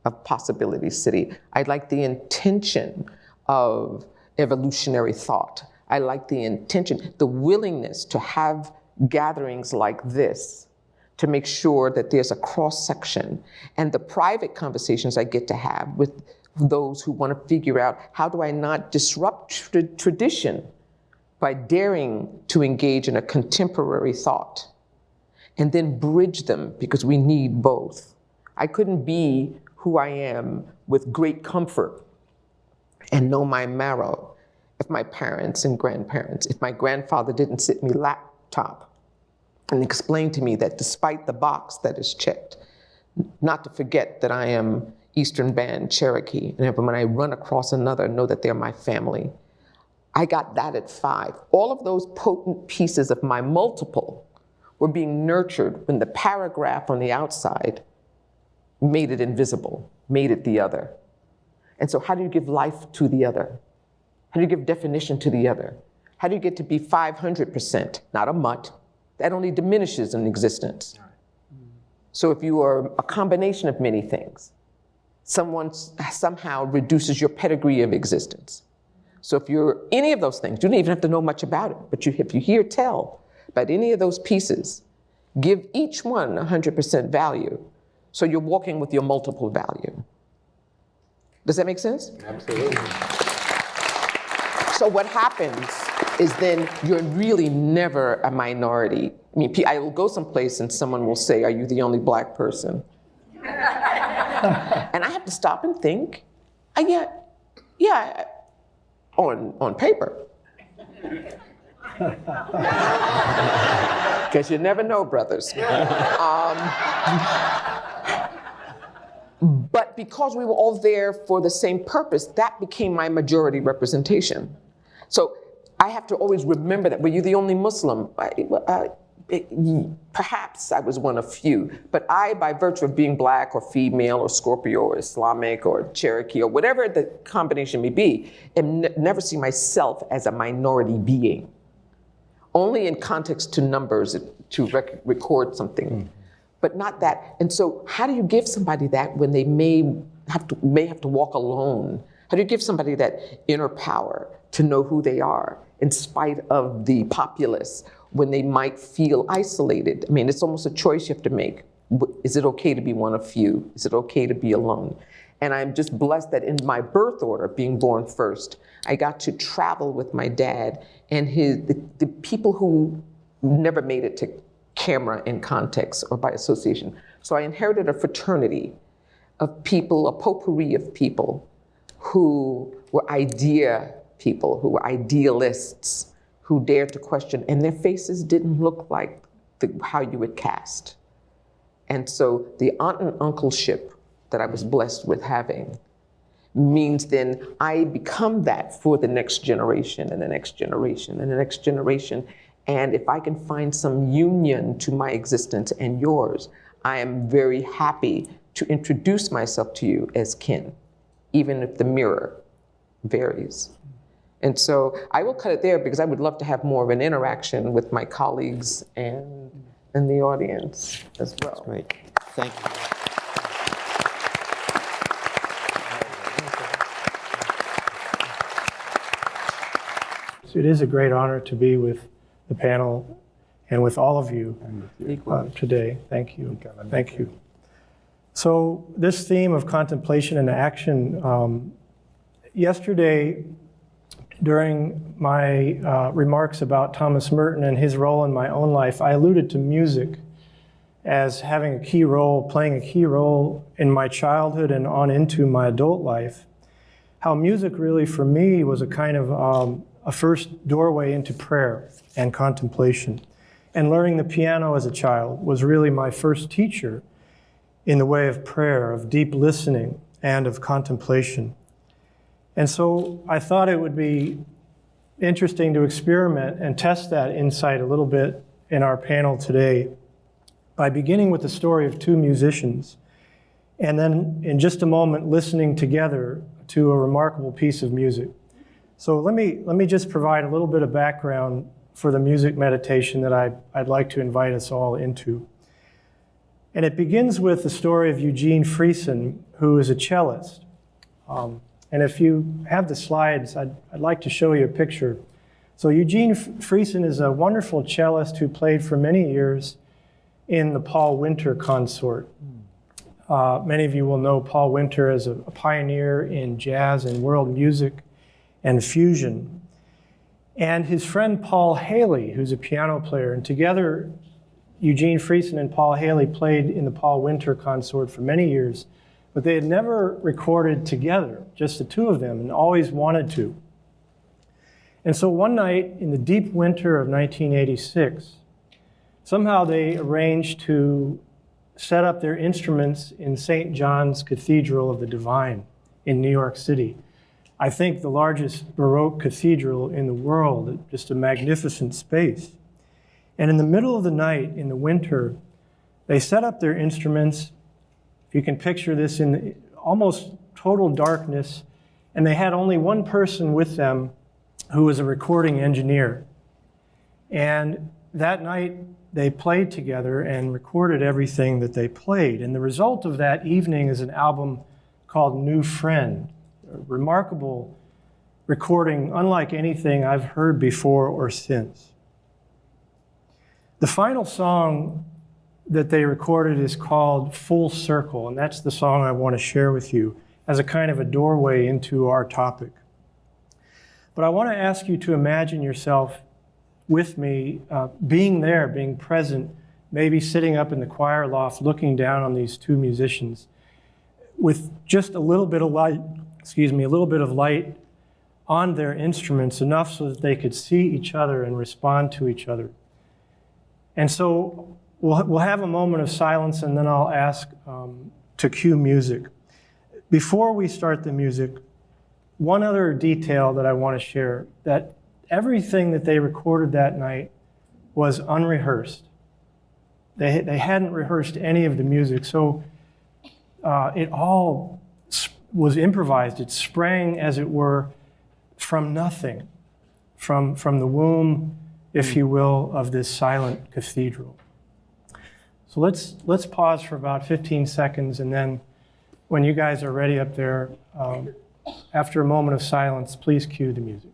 of Possibility City. I like the intention of evolutionary thought. I like the intention, the willingness to have gatherings like this to make sure that there's a cross-section, and the private conversations I get to have with those who want to figure out, how do I not disrupt tradition by daring to engage in a contemporary thought and then bridge them, because we need both. I couldn't be who I am with great comfort and know my marrow if my parents and grandparents, if my grandfather didn't sit me laptop and explain to me that despite the box that is checked, not to forget that I am Eastern Band Cherokee, and when I run across another, know that they're my family. I got that at 5. All of those potent pieces of my multiple were being nurtured when the paragraph on the outside made it invisible, made it the other. And so how do you give life to the other? How do you give definition to the other? How do you get to be 500%, not a mutt? That only diminishes in existence. So if you are a combination of many things, someone somehow reduces your pedigree of existence. So if you're any of those things, you don't even have to know much about it, but if you hear tell about any of those pieces, give each one 100% value, so you're walking with your multiple value. Does that make sense? Absolutely. So what happens is then you're really never a minority. I mean, I will go someplace and someone will say, "Are you the only black person?" And I have to stop and think, yeah, on paper. Because you never know, brothers. But because we were all there for the same purpose, that became my majority representation. So I have to always remember that. Were you the only Muslim? Perhaps I was one of few, but I, by virtue of being black or female or Scorpio or Islamic or Cherokee or whatever the combination may be, never see myself as a minority being. Only in context to numbers to record something, but not that. And so how do you give somebody that when they may have to walk alone? How do you give somebody that inner power to know who they are in spite of the populace when they might feel isolated? I mean, it's almost a choice you have to make. Is it okay to be one of few? Is it okay to be alone? And I'm just blessed that in my birth order, being born first, I got to travel with my dad and the people who never made it to camera in context or by association. So I inherited a fraternity of people, a potpourri of people who were people, who were idealists, who dared to question, and their faces didn't look like how you would cast. And so the aunt and uncleship that I was blessed with having means then I become that for the next generation and the next generation and the next generation. And if I can find some union to my existence and yours, I am very happy to introduce myself to you as kin, even if the mirror varies. And so I will cut it there because I would love to have more of an interaction with my colleagues and the audience as well. That's great. Thank you. So it is a great honor to be with the panel and with all of you today. Thank you. Thank you. So this theme of contemplation and action, yesterday during my remarks about Thomas Merton and his role in my own life, I alluded to music as having a key role, playing a key role in my childhood and on into my adult life. how music really, for me, was a kind of a first doorway into prayer and contemplation. And learning the piano as a child was really my first teacher in the way of prayer, of deep listening, and of contemplation. And so I thought it would be interesting to experiment and test that insight a little bit in our panel today by beginning with the story of two musicians, and then in just a moment listening together to a remarkable piece of music. So let me just provide a little bit of background for the music meditation that I'd like to invite us all into. And it begins with the story of Eugene Friesen, who is a cellist. And if you have the slides, I'd like to show you a picture. So Eugene Friesen is a wonderful cellist who played for many years in the Paul Winter consort. Many of you will know Paul Winter as a pioneer in jazz and world music and fusion. And his friend Paul Haley, who's a piano player, and together Eugene Friesen and Paul Haley played in the Paul Winter consort for many years, but they had never recorded together, just the two of them, and always wanted to. And so one night in the deep winter of 1986, somehow they arranged to set up their instruments in St. John's Cathedral of the Divine in New York City. I think the largest Baroque cathedral in the world, just a magnificent space. And in the middle of the night, in the winter, they set up their instruments. If you can picture this in almost total darkness, and they had only one person with them who was a recording engineer. And that night, they played together and recorded everything that they played. And the result of that evening is an album called New Friend, a remarkable recording, unlike anything I've heard before or since. The final song that they recorded is called Full Circle, and that's the song I want to share with you as a kind of a doorway into our topic. But I want to ask you to imagine yourself with me, being there, being present, maybe sitting up in the choir loft, looking down on these two musicians with just a little bit of light, a little bit of light on their instruments, enough so that they could see each other and respond to each other. And so we'll have a moment of silence, and then I'll ask to cue music. Before we start the music, one other detail that I want to share, that everything that they recorded that night was unrehearsed. They hadn't rehearsed any of the music, so it all was improvised. It sprang, as it were, from nothing, from the womb, if you will, of this silent cathedral. So let's pause for about 15 seconds, and then when you guys are ready up there, after a moment of silence, please cue the music.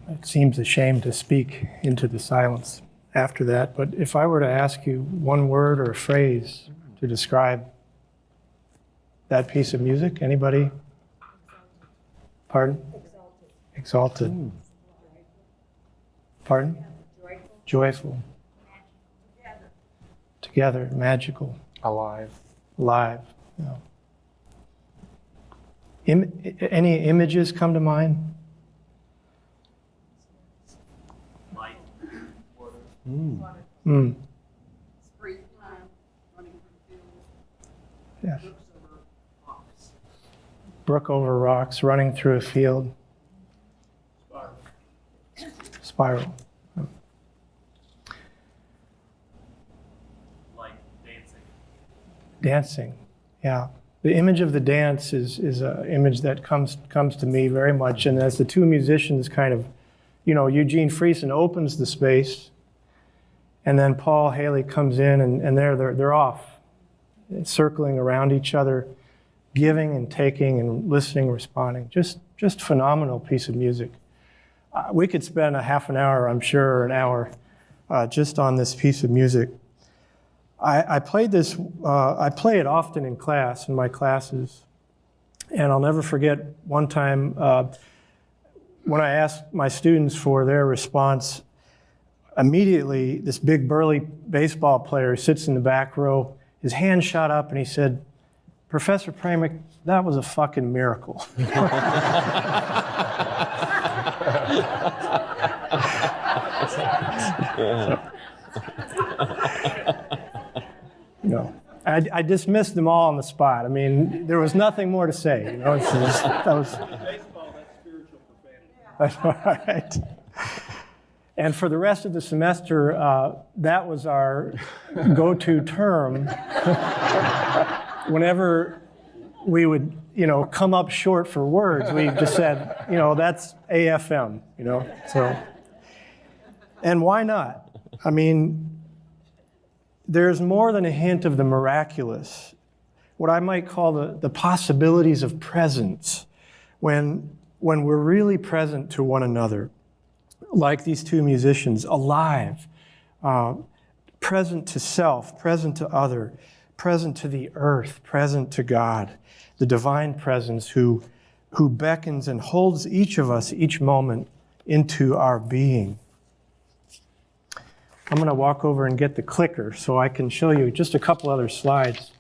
it seems a shame to speak into the silence after that, but if I were to ask you one word or a phrase to describe that piece of music, anybody? Pardon? Exalted. Pardon? Joyful. Together. Magical. Alive. Alive. Yeah. Any images come to mind? Light, water, Springtime, running through fields, Yes. looks over rocks. Brook over rocks, running through a field. Spiral. light, dancing. Dancing. Yeah. The image of the dance is an image that comes to me very much. And as the two musicians kind of, Eugene Friesen opens the space, and then Paul Haley comes in, and they're off, circling around each other, giving and taking and listening, responding. Just phenomenal piece of music. We could spend a half an hour, I'm sure, or an hour, just on this piece of music. I played this. I play it often in class, in my classes, and I'll never forget one time when I asked my students for their response. Immediately, this big burly baseball player sits in the back row. His hand shot up, and he said, "Professor Pramuk, that was a fucking miracle." I dismissed them all on the spot. I mean, there was nothing more to say. That was Baseball, that's spiritual profanity. that's right. And for the rest of the semester, that was our go-to term. Whenever we would, come up short for words, we just said, that's AFM, So, and why not? I mean, there's more than a hint of the miraculous, what I might call the possibilities of presence, when we're really present to one another, like these two musicians, alive, present to self, present to other, present to the earth, present to God, the divine presence who beckons and holds each of us each moment into our being. I'm going to walk over and get the clicker so I can show you just a couple other slides.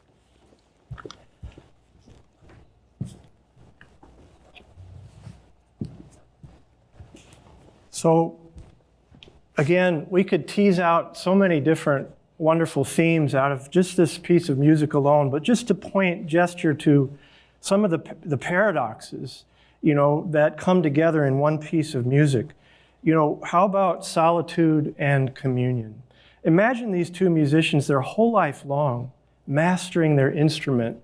So, again, we could tease out so many different wonderful themes out of just this piece of music alone, but just to gesture to some of the paradoxes, that come together in one piece of music. How about solitude and communion? Imagine these two musicians their whole life long mastering their instrument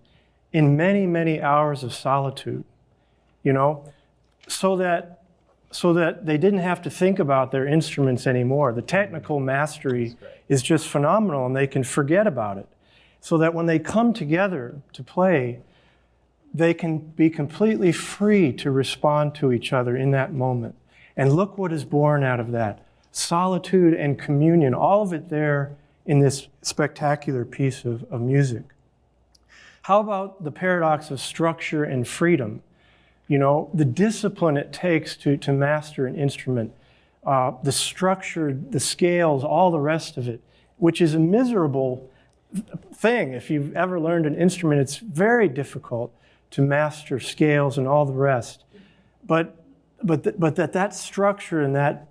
in many, many hours of solitude, so that they didn't have to think about their instruments anymore. The technical mastery is just phenomenal, and they can forget about it. So that when they come together to play, they can be completely free to respond to each other in that moment. And look what is born out of that. Solitude and communion, all of it there in this spectacular piece of music. How about the paradox of structure and freedom? The discipline it takes to master an instrument, the structure, the scales, all the rest of it, which is a miserable thing. If you've ever learned an instrument, it's very difficult to master scales and all the rest. But that structure and that,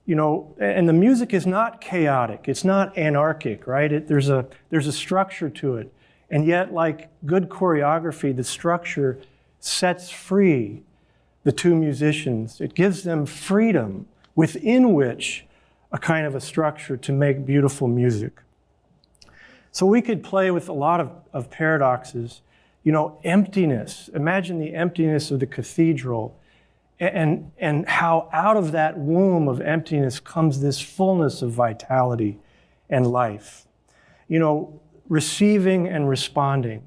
and the music is not chaotic. It's not anarchic, right? There's a structure to it. And yet, like good choreography, the structure sets free the two musicians. It gives them freedom within which a kind of a structure to make beautiful music. So we could play with a lot of paradoxes. Emptiness. Imagine the emptiness of the cathedral and how out of that womb of emptiness comes this fullness of vitality and life. Receiving and responding.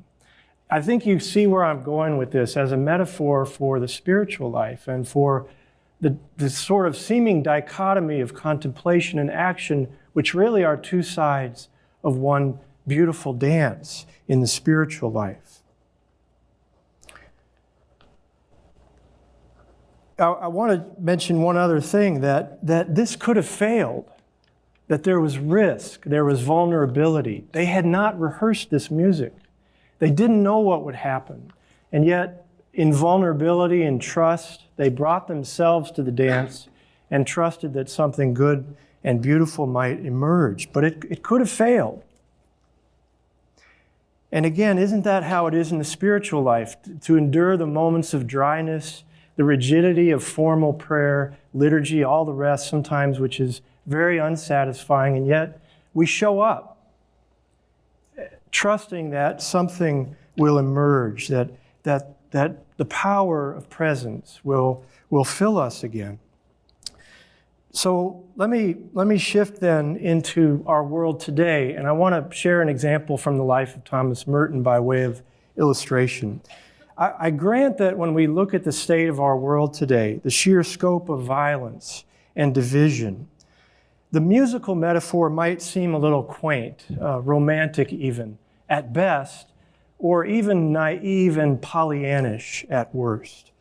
I think you see where I'm going with this as a metaphor for the spiritual life and for the sort of seeming dichotomy of contemplation and action, which really are two sides of one beautiful dance in the spiritual life. I want to mention one other thing, that this could have failed, that there was risk, there was vulnerability. They had not rehearsed this music. They didn't know what would happen. And yet, in vulnerability and trust, they brought themselves to the dance and trusted that something good and beautiful might emerge. But it could have failed. And again, isn't that how it is in the spiritual life? To endure the moments of dryness, the rigidity of formal prayer, liturgy, all the rest sometimes, which is very unsatisfying, and yet we show up trusting that something will emerge, that the power of presence will fill us again. So let me shift then into our world today, and I want to share an example from the life of Thomas Merton by way of illustration. I grant that when we look at the state of our world today, the sheer scope of violence and division, the musical metaphor might seem a little quaint, romantic even, at best, or even naive and Pollyannish at worst.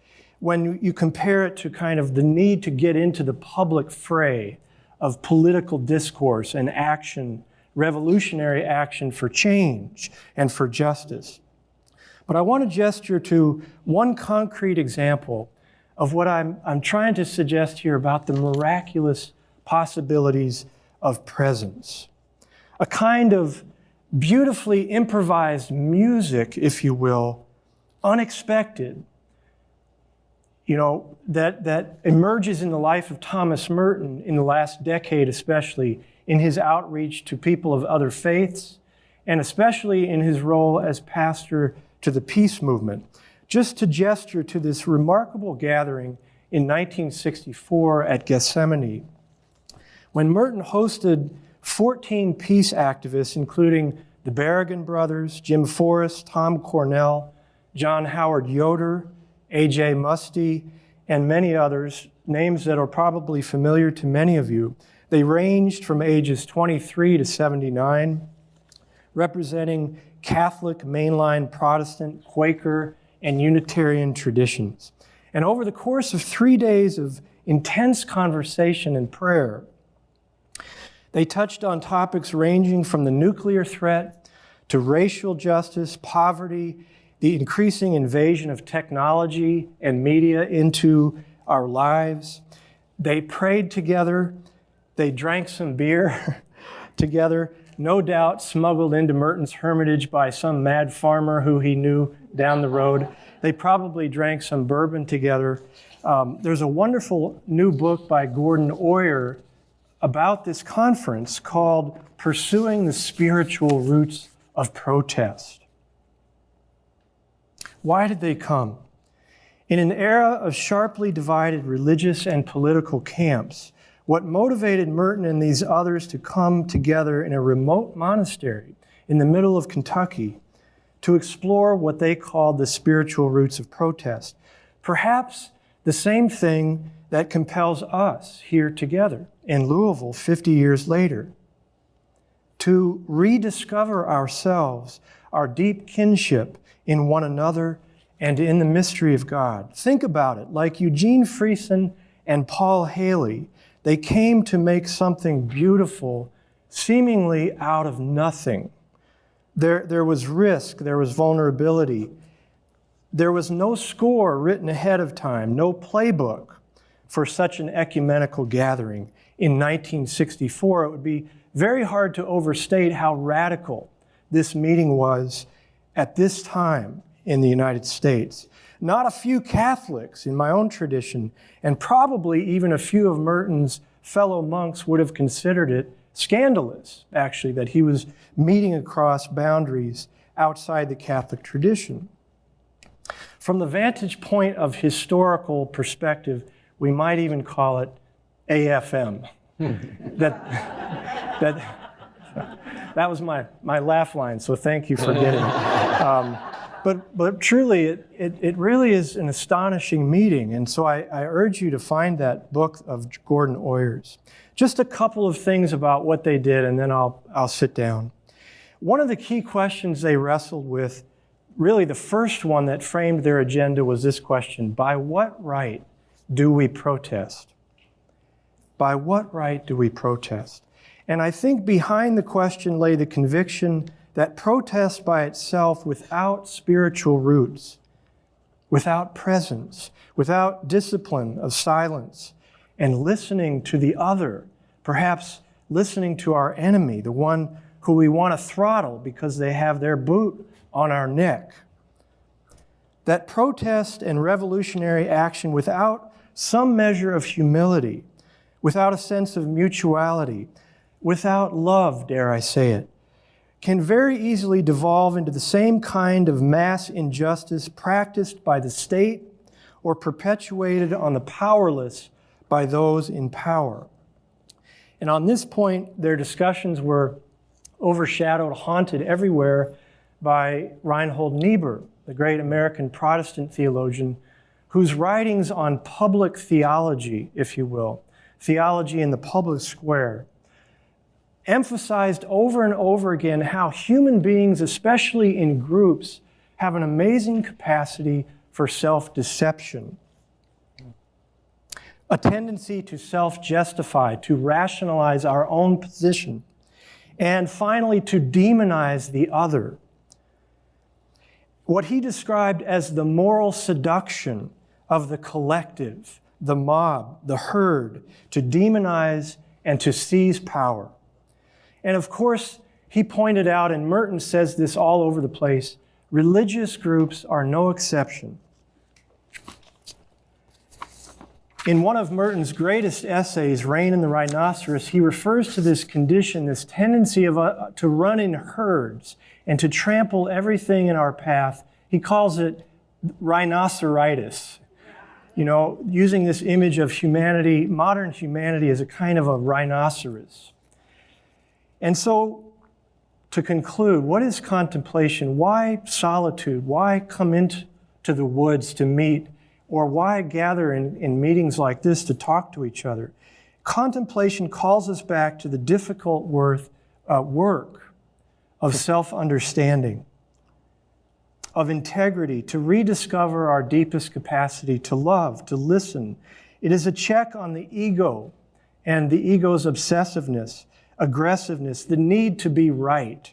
When you compare it to kind of the need to get into the public fray of political discourse and action, revolutionary action for change and for justice. But I want to gesture to one concrete example of what I'm trying to suggest here about the miraculous possibilities of presence. A kind of beautifully improvised music, if you will, unexpected, that emerges in the life of Thomas Merton in the last decade, especially in his outreach to people of other faiths, and especially in his role as pastor to the peace movement. Just to gesture to this remarkable gathering in 1964 at Gethsemane, when Merton hosted 14 peace activists, including the Berrigan brothers, Jim Forrest, Tom Cornell, John Howard Yoder, A.J. Musty, and many others, names that are probably familiar to many of you. They ranged from ages 23 to 79, representing Catholic, mainline Protestant, Quaker, and Unitarian traditions. And over the course of 3 days of intense conversation and prayer, they touched on topics ranging from the nuclear threat to racial justice, poverty, the increasing invasion of technology and media into our lives. They prayed together. They drank some beer together, no doubt smuggled into Merton's hermitage by some mad farmer who he knew down the road. They probably drank some bourbon together. There's a wonderful new book by Gordon Oyer about this conference called Pursuing the Spiritual Roots of Protest. Why did they come? In an era of sharply divided religious and political camps, what motivated Merton and these others to come together in a remote monastery in the middle of Kentucky to explore what they called the spiritual roots of protest? Perhaps the same thing that compels us here together in Louisville 50 years later, to rediscover ourselves, our deep kinship in one another and in the mystery of God. Think about it. Like Eugene Friesen and Paul Haley, they came to make something beautiful, seemingly out of nothing. There was risk, there was vulnerability. There was no score written ahead of time, no playbook for such an ecumenical gathering in 1964. It would be very hard to overstate how radical this meeting was at this time in the United States. Not a few Catholics in my own tradition, and probably even a few of Merton's fellow monks, would have considered it scandalous, actually, that he was meeting across boundaries outside the Catholic tradition. From the vantage point of historical perspective, we might even call it AFM. That was my laugh line, so thank you for getting it. But truly, it really is an astonishing meeting. And so I urge you to find that book of Gordon Oyer's. Just a couple of things about what they did, and then I'll sit down. One of the key questions they wrestled with, really the first one that framed their agenda, was this question: by what right do we protest? By what right do we protest? And I think behind the question lay the conviction that protest by itself, without spiritual roots, without presence, without discipline of silence, and listening to the other, perhaps listening to our enemy, the one who we want to throttle because they have their boot on our neck. That protest and revolutionary action without some measure of humility, without a sense of mutuality, without love, dare I say it, can very easily devolve into the same kind of mass injustice practiced by the state or perpetuated on the powerless by those in power. And on this point, their discussions were overshadowed, haunted everywhere by Reinhold Niebuhr, the great American Protestant theologian, whose writings on public theology, if you will, theology in the public square, emphasized over and over again how human beings, especially in groups, have an amazing capacity for self-deception, a tendency to self-justify, to rationalize our own position, and finally to demonize the other. What he described as the moral seduction of the collective, the mob, the herd, to demonize and to seize power. And of course, he pointed out, and Merton says this all over the place, religious groups are no exception. In one of Merton's greatest essays, Rain in the Rhinoceros, he refers to this condition, this tendency to run in herds and to trample everything in our path. He calls it rhinoceritis. You know, using this image of humanity, modern humanity, as a kind of a rhinoceros. And so, to conclude, what is contemplation? Why solitude? Why come into the woods to meet? Or why gather in meetings like this to talk to each other? Contemplation calls us back to the difficult work of self-understanding, of integrity, to rediscover our deepest capacity to love, to listen. It is a check on the ego and the ego's obsessiveness, aggressiveness, the need to be right.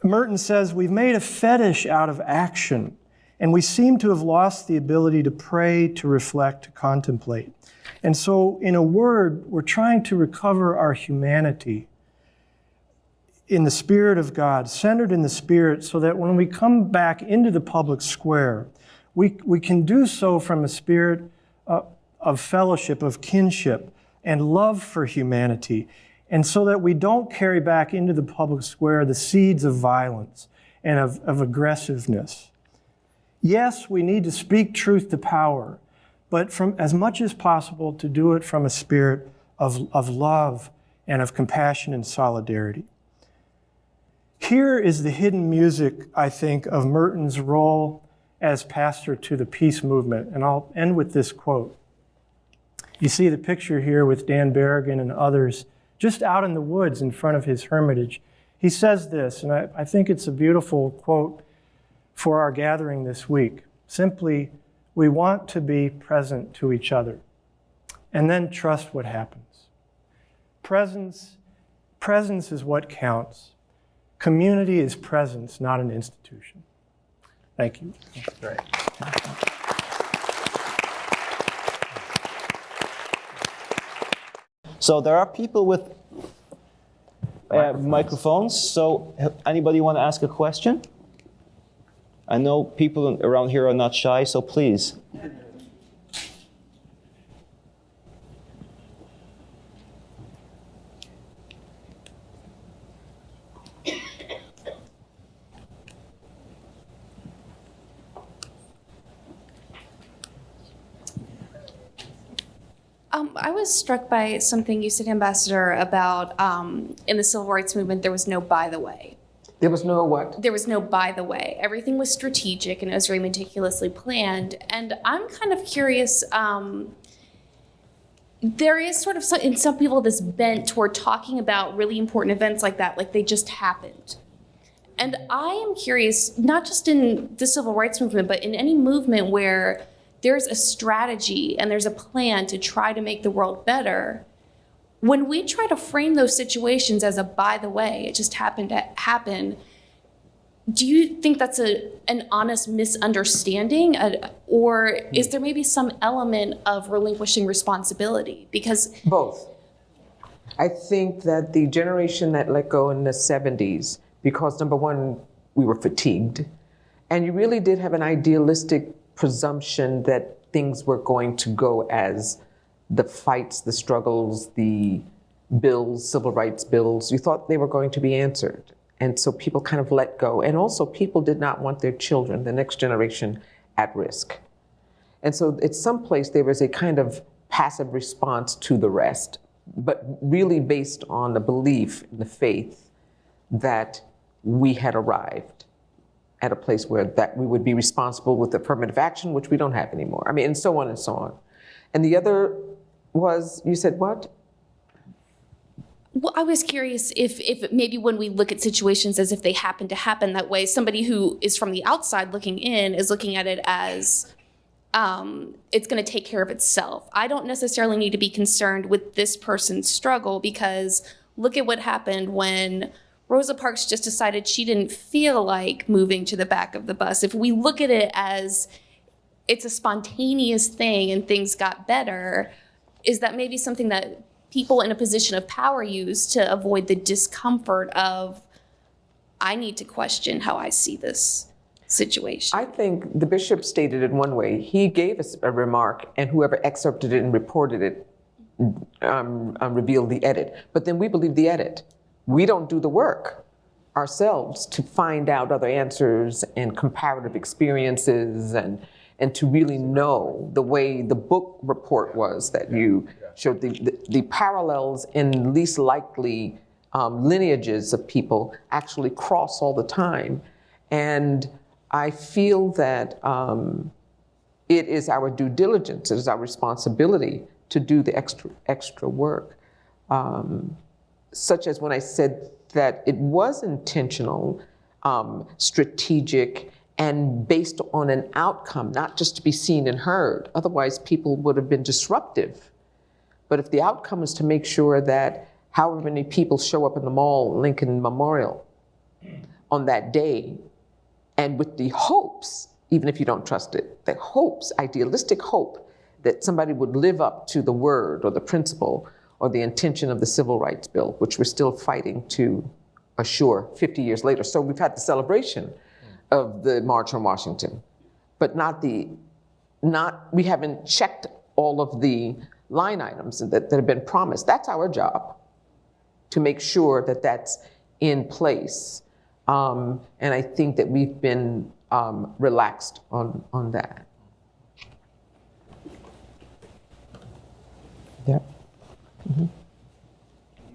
Merton says we've made a fetish out of action, and we seem to have lost the ability to pray, to reflect, to contemplate. And so, in a word, we're trying to recover our humanity in the Spirit of God, centered in the Spirit, so that when we come back into the public square, we can do so from a spirit of fellowship, of kinship, and love for humanity, and so that we don't carry back into the public square the seeds of violence and of aggressiveness. Yes, we need to speak truth to power, but from as much as possible to do it from a spirit of love and of compassion and solidarity. Here is the hidden music, I think, of Merton's role as pastor to the peace movement, and I'll end with this quote. You see the picture here with Dan Berrigan and others just out in the woods in front of his hermitage. He says this, and I think it's a beautiful quote for our gathering this week. Simply, we want to be present to each other, and then trust what happens. Presence is what counts. Community is presence, not an institution. Thank you. Great. So there are people with microphones. So anybody want to ask a question? I know people around here are not shy, so please. I was struck by something you said, Ambassador, about in the civil rights movement, there was no by the way. There was no what? There was no by the way. Everything was strategic and it was very meticulously planned. And I'm kind of curious, there is sort of in some people this bent toward talking about really important events like that, like they just happened. And I am curious, not just in the civil rights movement, but in any movement where there's a strategy and there's a plan to try to make the world better, when we try to frame those situations as a by the way, it just happened to happen, do you think that's an honest misunderstanding? Or is there maybe some element of relinquishing responsibility? Because both. I think that the generation that let go in the 70s, because number one, we were fatigued, and you really did have an idealistic presumption that things were going to go as the fights, the struggles, the bills, civil rights bills, you thought they were going to be answered. And so people kind of let go. And also people did not want their children, the next generation, at risk. And so at some place there was a kind of passive response to the rest, but really based on the belief, the faith that we had arrived at a place where that we would be responsible with affirmative action, which we don't have anymore. I mean, and so on and so on. And the other was, you said what? Well, I was curious if maybe when we look at situations as if they happen to happen that way, somebody who is from the outside looking in is looking at it as it's going to take care of itself. I don't necessarily need to be concerned with this person's struggle because look at what happened when Rosa Parks just decided she didn't feel like moving to the back of the bus. If we look at it as it's a spontaneous thing and things got better, is that maybe something that people in a position of power use to avoid the discomfort of, I need to question how I see this situation? I think the bishop stated it one way. He gave us a remark, and whoever excerpted it and reported it revealed the edit. But then we believe the edit. We don't do the work ourselves to find out other answers and comparative experiences and to really know the way the book report was that you showed the parallels in least likely lineages of people actually cross all the time. And I feel that it is our due diligence, it is our responsibility to do the extra work. Such as when I said that it was intentional, strategic, and based on an outcome, not just to be seen and heard. Otherwise, people would have been disruptive. But if the outcome is to make sure that however many people show up in the mall, Lincoln Memorial, on that day, and with the hopes, even if you don't trust it, the hopes, idealistic hope, that somebody would live up to the word or the principle or the intention of the Civil Rights Bill, which we're still fighting to assure 50 years later. So we've had the celebration of the March on Washington, but we haven't checked all of the line items that have been promised. That's our job, to make sure that that's in place. And I think that we've been relaxed on that. Yeah. Mm-hmm.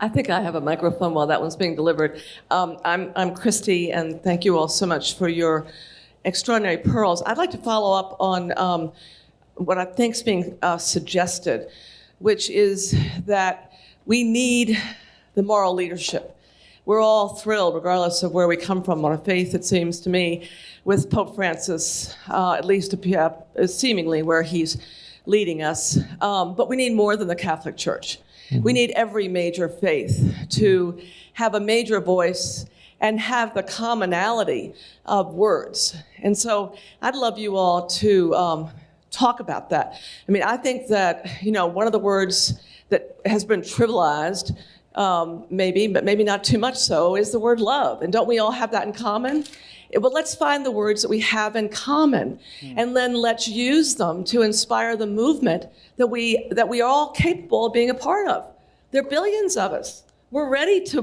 I think I have a microphone while that one's being delivered. I'm Christy, and thank you all so much for your extraordinary pearls. I'd like to follow up on what I think is being suggested, which is that we need the moral leadership. We're all thrilled, regardless of where we come from on a faith, it seems to me, with Pope Francis, at least seemingly where he's leading us. But we need more than the Catholic Church. Mm-hmm. We need every major faith to have a major voice and have the commonality of words. And so I'd love you all to talk about that. I mean, I think that, one of the words that has been trivialized, maybe, but maybe not too much so, is the word love. And don't we all have that in common? But let's find the words that we have in common, and then let's use them to inspire the movement that we are all capable of being a part of. There are billions of us. We're ready to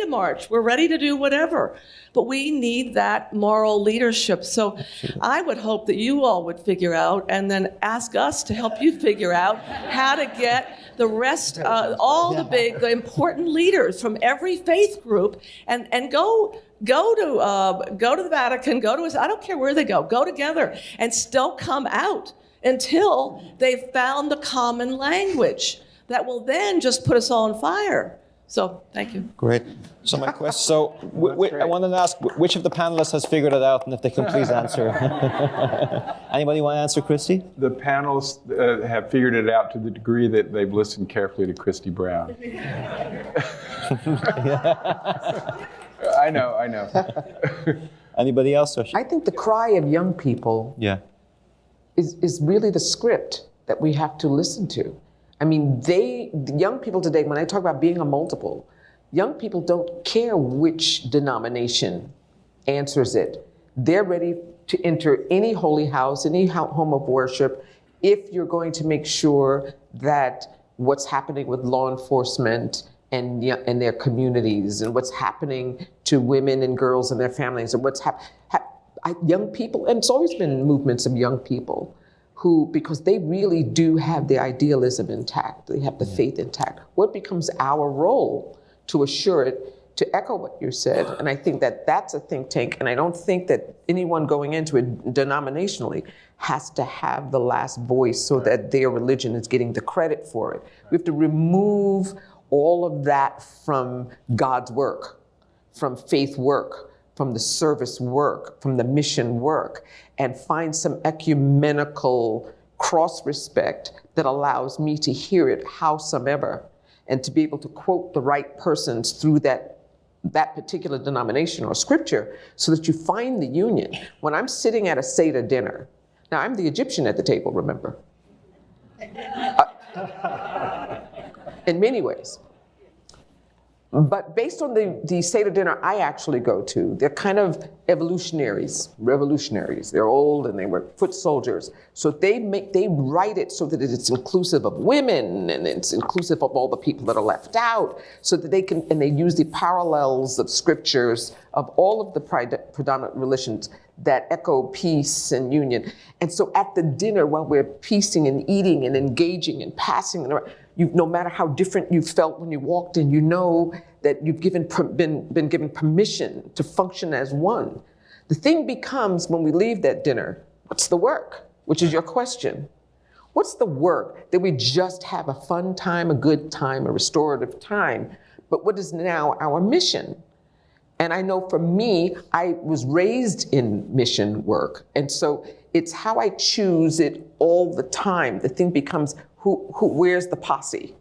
march. We're ready to do whatever. But we need that moral leadership. So I would hope that you all would figure out, and then ask us to help you figure out how to get the rest, all the important leaders from every faith group, and go go to the Vatican, I don't care where they go together and don't come out until they've found the common language that will then just put us all on fire. So, thank you. Great. So my question, I wanted to ask which of the panelists has figured it out, and if they can please answer. Anybody want to answer, Christy? The panelists have figured it out to the degree that they've listened carefully to Christy Brown. I know. Anybody else? Or I think the cry of young people yeah. is really the script that we have to listen to. I mean, the young people today, when I talk about being a multiple, young people don't care which denomination answers it. They're ready to enter any holy house, any home of worship, if you're going to make sure that what's happening with law enforcement and their communities, and what's happening to women and girls and their families, and what's young people, and it's always been movements of young people who, because they really do have the idealism intact, they have the faith intact. What becomes our role to assure it, to echo what you said? And I think that that's a think tank, and I don't think that anyone going into it denominationally has to have the last voice so that their religion is getting the credit for it. We have to remove all of that from God's work, from faith work, from the service work, from the mission work, and find some ecumenical cross-respect that allows me to hear it howsoever, and to be able to quote the right persons through that particular denomination or scripture, so that you find the union. When I'm sitting at a Seder dinner, now I'm the Egyptian at the table, remember? In many ways. But based on the Seder dinner I actually go to, they're kind of revolutionaries. They're old and they were foot soldiers. So they write it so that it's inclusive of women and it's inclusive of all the people that are left out, so that they use the parallels of scriptures of all of the predominant religions that echo peace and union. And so at the dinner, while we're piecing and eating and engaging and passing, no matter how different you felt when you walked in, you know that you've been given permission to function as one. The thing becomes, when we leave that dinner, what's the work? Which is your question. What's the work? That we just have a fun time, a good time, a restorative time. But what is now our mission? And I know for me, I was raised in mission work. And so it's how I choose it all the time. The thing becomes, where's the posse?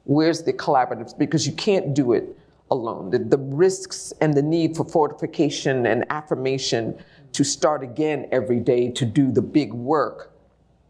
Where's the collaboratives? Because you can't do it alone. The risks and the need for fortification and affirmation to start again every day to do the big work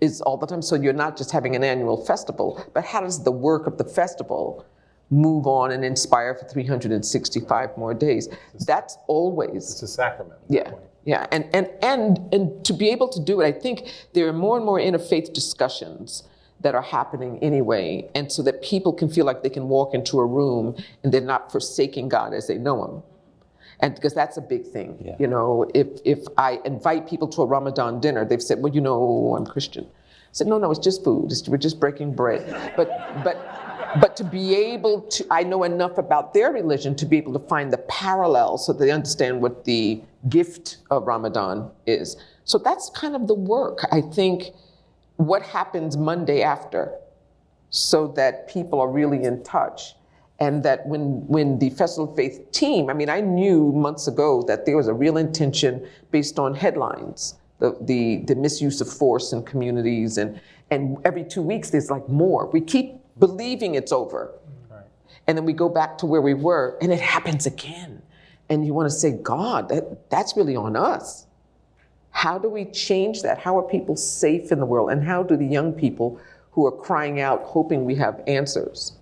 is all the time. So you're not just having an annual festival, but how does the work of the festival move on and inspire for 365 more days? That's always. It's a sacrament. Yeah. Yeah, and to be able to do it, I think there are more and more interfaith discussions that are happening anyway, and so that people can feel like they can walk into a room and they're not forsaking God as they know Him. And because that's a big thing. Yeah. You know, if I invite people to a Ramadan dinner, they've said, well, you know, I'm Christian. I said, no, it's just food. We're just breaking bread. But to be able to, I know enough about their religion to be able to find the parallels so they understand what the gift of Ramadan is. So that's kind of the work. I think what happens Monday after, so that people are really in touch. And that when the Festival of Faith team, I mean, I knew months ago that there was a real intention based on headlines, the misuse of force in communities, and every 2 weeks there's like more. We keep believing it's over. Right. And then we go back to where we were and it happens again. And you want to say, God, that's really on us. How do we change that? How are people safe in the world? And how do the young people who are crying out, hoping we have answers,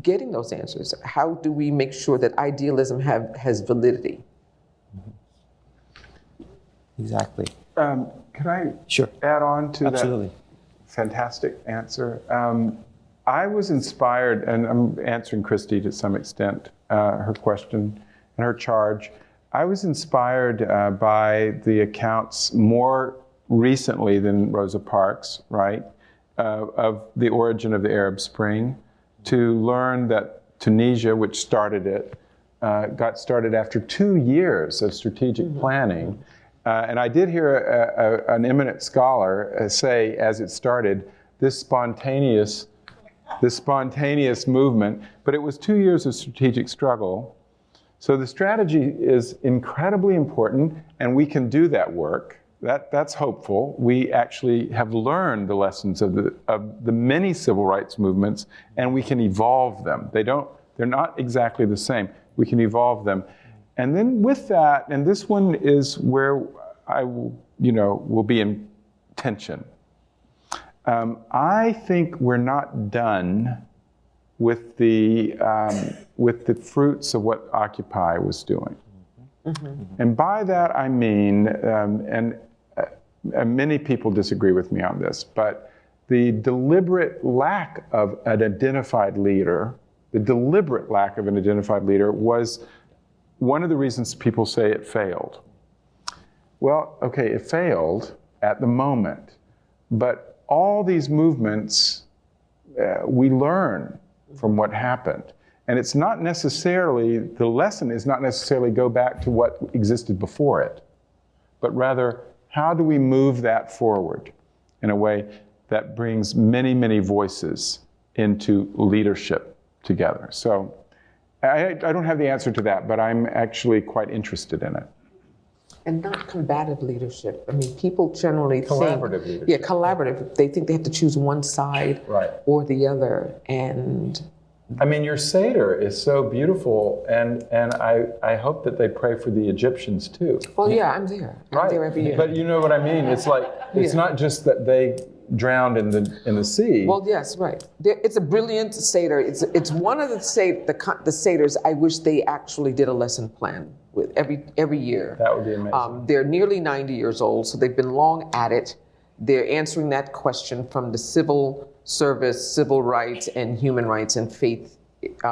getting those answers? How do we make sure that idealism has validity? Exactly. Could I add on to that fantastic answer? I was inspired, and I'm answering Christy to some extent, her question and her charge. I was inspired by the accounts more recently than Rosa Parks, right, of the origin of the Arab Spring, to learn that Tunisia, which started it, got started after 2 years of strategic planning. And I did hear an eminent scholar say, as it started, this spontaneous movement, but it was 2 years of strategic struggle. So the strategy is incredibly important, and we can do that work. That's hopeful. We actually have learned the lessons of the many civil rights movements, and we can evolve them. They're not exactly the same. We can evolve them. And then with that, and this one is where I will be in tension. I think we're not done with the fruits of what Occupy was doing. And by that I mean, and many people disagree with me on this, but the deliberate lack of an identified leader, was one of the reasons people say it failed. Well, okay, it failed at the moment, but all these movements, we learn from what happened. And it's not necessarily, the lesson is not necessarily go back to what existed before it, but rather, how do we move that forward in a way that brings many, many voices into leadership together? So I don't have the answer to that, but I'm actually quite interested in it. And not combative leadership. I mean, people generally Collaborative think, leadership. yeah, collaborative. They think they have to choose one side Right. or the other. And I mean, your Seder is so beautiful, and I hope that they pray for the Egyptians too. well, yeah, I'm there. I'm there every year. But you know what I mean? It's like, it's Yeah. not just that they drowned in the sea. Well, yes, right. It's a brilliant Seder. It's one of the Seders I wish they actually did a lesson plan with every year. That would be amazing. They're nearly 90 years old, so they've been long at it. They're answering that question from the civil service, civil rights, and human rights and faith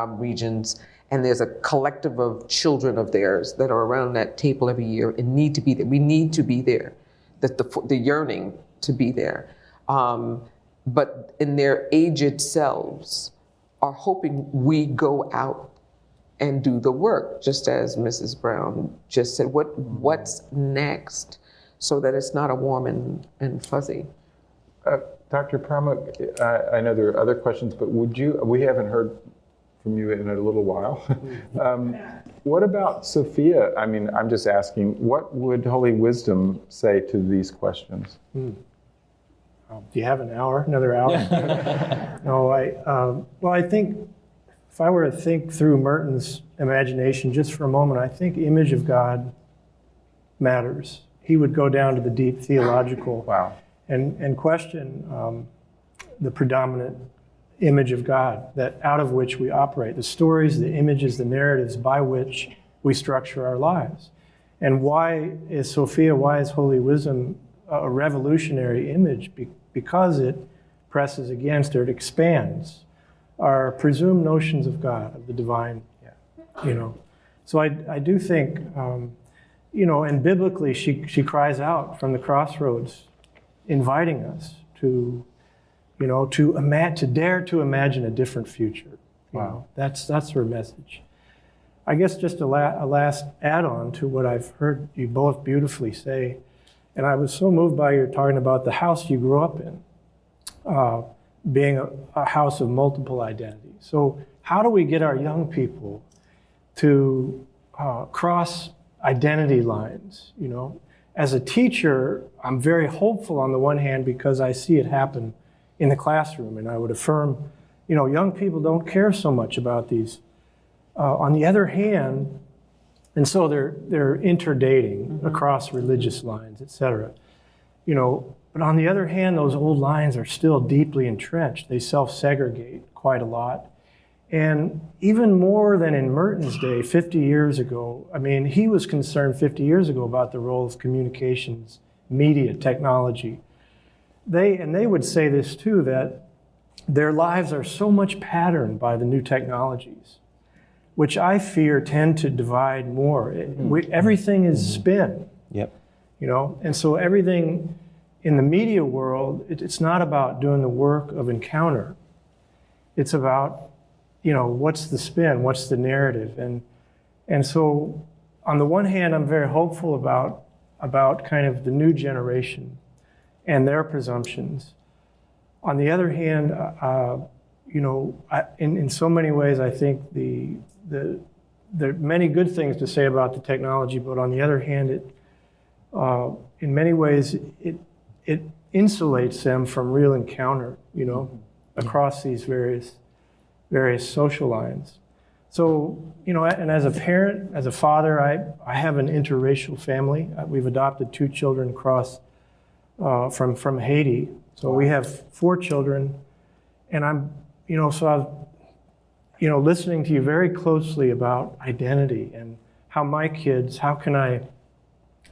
regions. And there's a collective of children of theirs that are around that table every year and need to be there. We need to be there. The yearning to be there. But in their aged selves are hoping we go out and do the work, just as Mrs. Brown just said. What's next, so that it's not a warm and fuzzy. Dr. Pramuk, I know there are other questions, but we haven't heard from you in a little while. What about Sophia? I mean, I'm just asking, what would Holy Wisdom say to these questions? Do you have another hour? No, I think if I were to think through Merton's imagination just for a moment, I think image of God matters. He would go down to the deep theological and question the predominant image of God, that out of which we operate, the stories, the images, the narratives by which we structure our lives. And why is Holy Wisdom a revolutionary image? Because it presses against, or it expands our presumed notions of God, of the divine. So I do think, and biblically she cries out from the crossroads, inviting us to dare to imagine a different future. Wow, that's her message. I guess just a last add-on to what I've heard you both beautifully say, and I was so moved by your talking about the house you grew up in, being a house of multiple identities. So how do we get our young people to cross identity lines? As a teacher, I'm very hopeful on the one hand because I see it happen in the classroom, and I would affirm, young people don't care so much about these. On the other hand, and so they're interdating across religious lines, et cetera. But on the other hand, those old lines are still deeply entrenched. They self-segregate quite a lot. And even more than in Merton's day, 50 years ago, he was concerned 50 years ago about the role of communications, media, technology. They would say this too, that their lives are so much patterned by the new technologies, which I fear tend to divide more. Everything is spin. Yep. And so everything in the media world, it's not about doing the work of encounter. It's about, what's the spin, what's the narrative? And And so on the one hand, I'm very hopeful about kind of the new generation and their presumptions. On the other hand, in so many ways, I think there are many good things to say about the technology, but on the other hand, in many ways, it insulates them from real encounter, across these various social lines. So, and as a parent, as a father, I have an interracial family. We've adopted 2 children across from Haiti. So we have 4 children, and I'm, so I was, listening to you very closely about identity and how my kids, how can I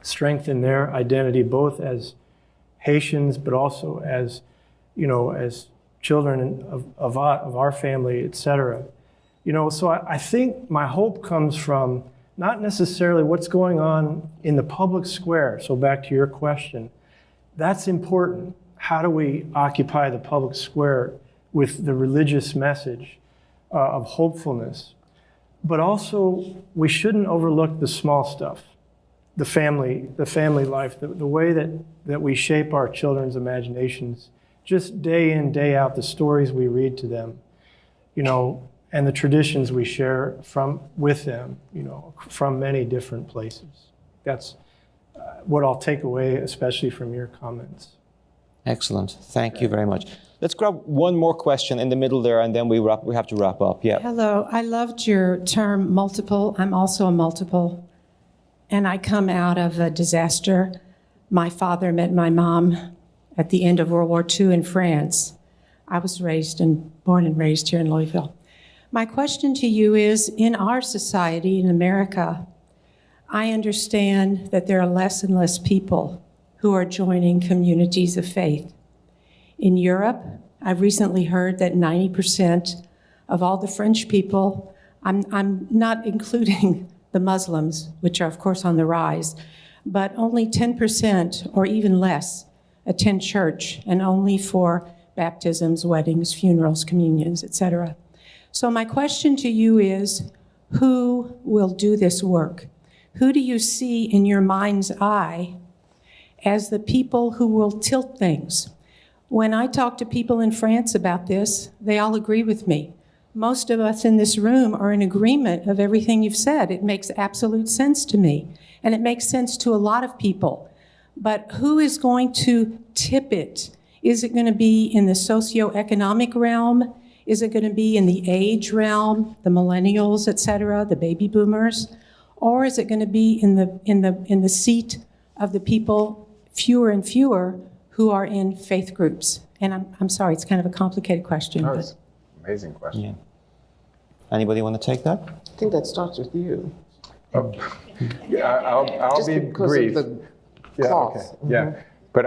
strengthen their identity both as Haitians, but also as, as children of our family, et cetera. So I think my hope comes from not necessarily what's going on in the public square. So back to your question, that's important. How do we occupy the public square with the religious message of hopefulness? But also, we shouldn't overlook the small stuff, the family life, the way that we shape our children's imaginations, just day in, day out, the stories we read to them, and the traditions we share with them, from many different places. That's what I'll take away, especially from your comments. Excellent. Thank you very much. Let's grab one more question in the middle there, and then we have to wrap up. Yeah. Hello. I loved your term multiple. I'm also a multiple, and I come out of a disaster. My father met my mom at the end of World War II in France. I was born and raised here in Louisville. My question to you is, in our society in America, I understand that there are less and less people who are joining communities of faith. In Europe, I've recently heard that 90% of all the French people, I'm not including the Muslims, which are of course on the rise, but only 10% or even less attend church, and only for baptisms, weddings, funerals, communions, etc. So my question to you is, who will do this work? Who do you see in your mind's eye as the people who will tilt things? When I talk to people in France about this, they all agree with me. Most of us in this room are in agreement of everything you've said. It makes absolute sense to me, and it makes sense to a lot of people. But who is going to tip it? Is it going to be in the socioeconomic realm? Is it going to be in the age realm, the millennials, et cetera, the baby boomers? Or is it going to be in the seat of the people, fewer and fewer, who are in faith groups? And I'm sorry, it's kind of a complicated question. Oh, it's amazing question. Yeah. Anybody want to take that? I think that starts with you. Yeah, I'll Just be because brief. of the Yeah, cloth. okay. Yeah, but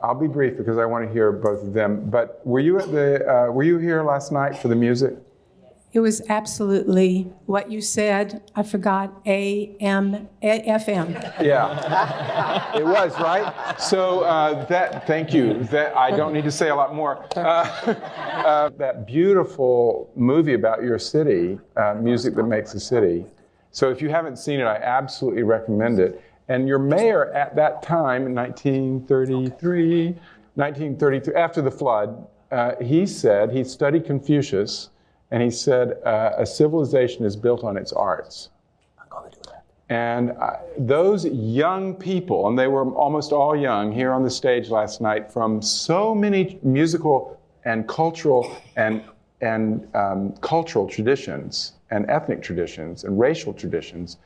I'll be brief because I want to hear both of them. But were you here last night for the music? It was absolutely what you said. I forgot AM, FM. Yeah, it was, right? So thank you. That I don't need to say a lot more. That beautiful movie about your city, Music That Makes a City. So if you haven't seen it, I absolutely recommend it. And your mayor at that time, in 1933, after the flood, he said, he studied Confucius, and he said, a civilization is built on its arts. I'm going to do that. And those young people, and they were almost all young, here on the stage last night, from so many musical and cultural and cultural traditions, and ethnic traditions, and racial traditions,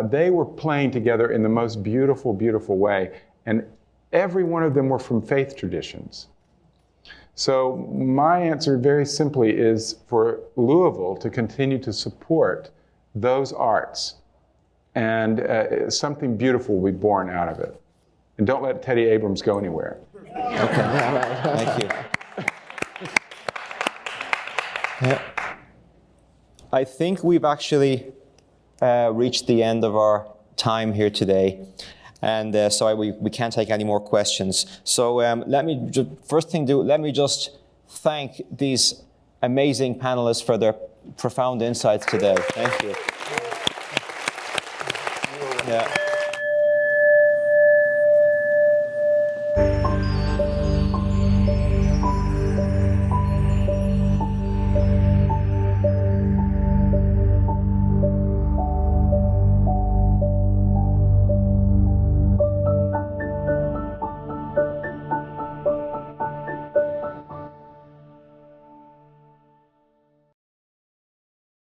they were playing together in the most beautiful, beautiful way. And every one of them were from faith traditions. So my answer very simply is for Louisville to continue to support those arts. And something beautiful will be born out of it. And don't let Teddy Abrams go anywhere. Okay, thank you. Yeah. I think we've actually reached the end of our time here today. And so we can't take any more questions. So let me just thank these amazing panelists for their profound insights today. Thank you. Yeah.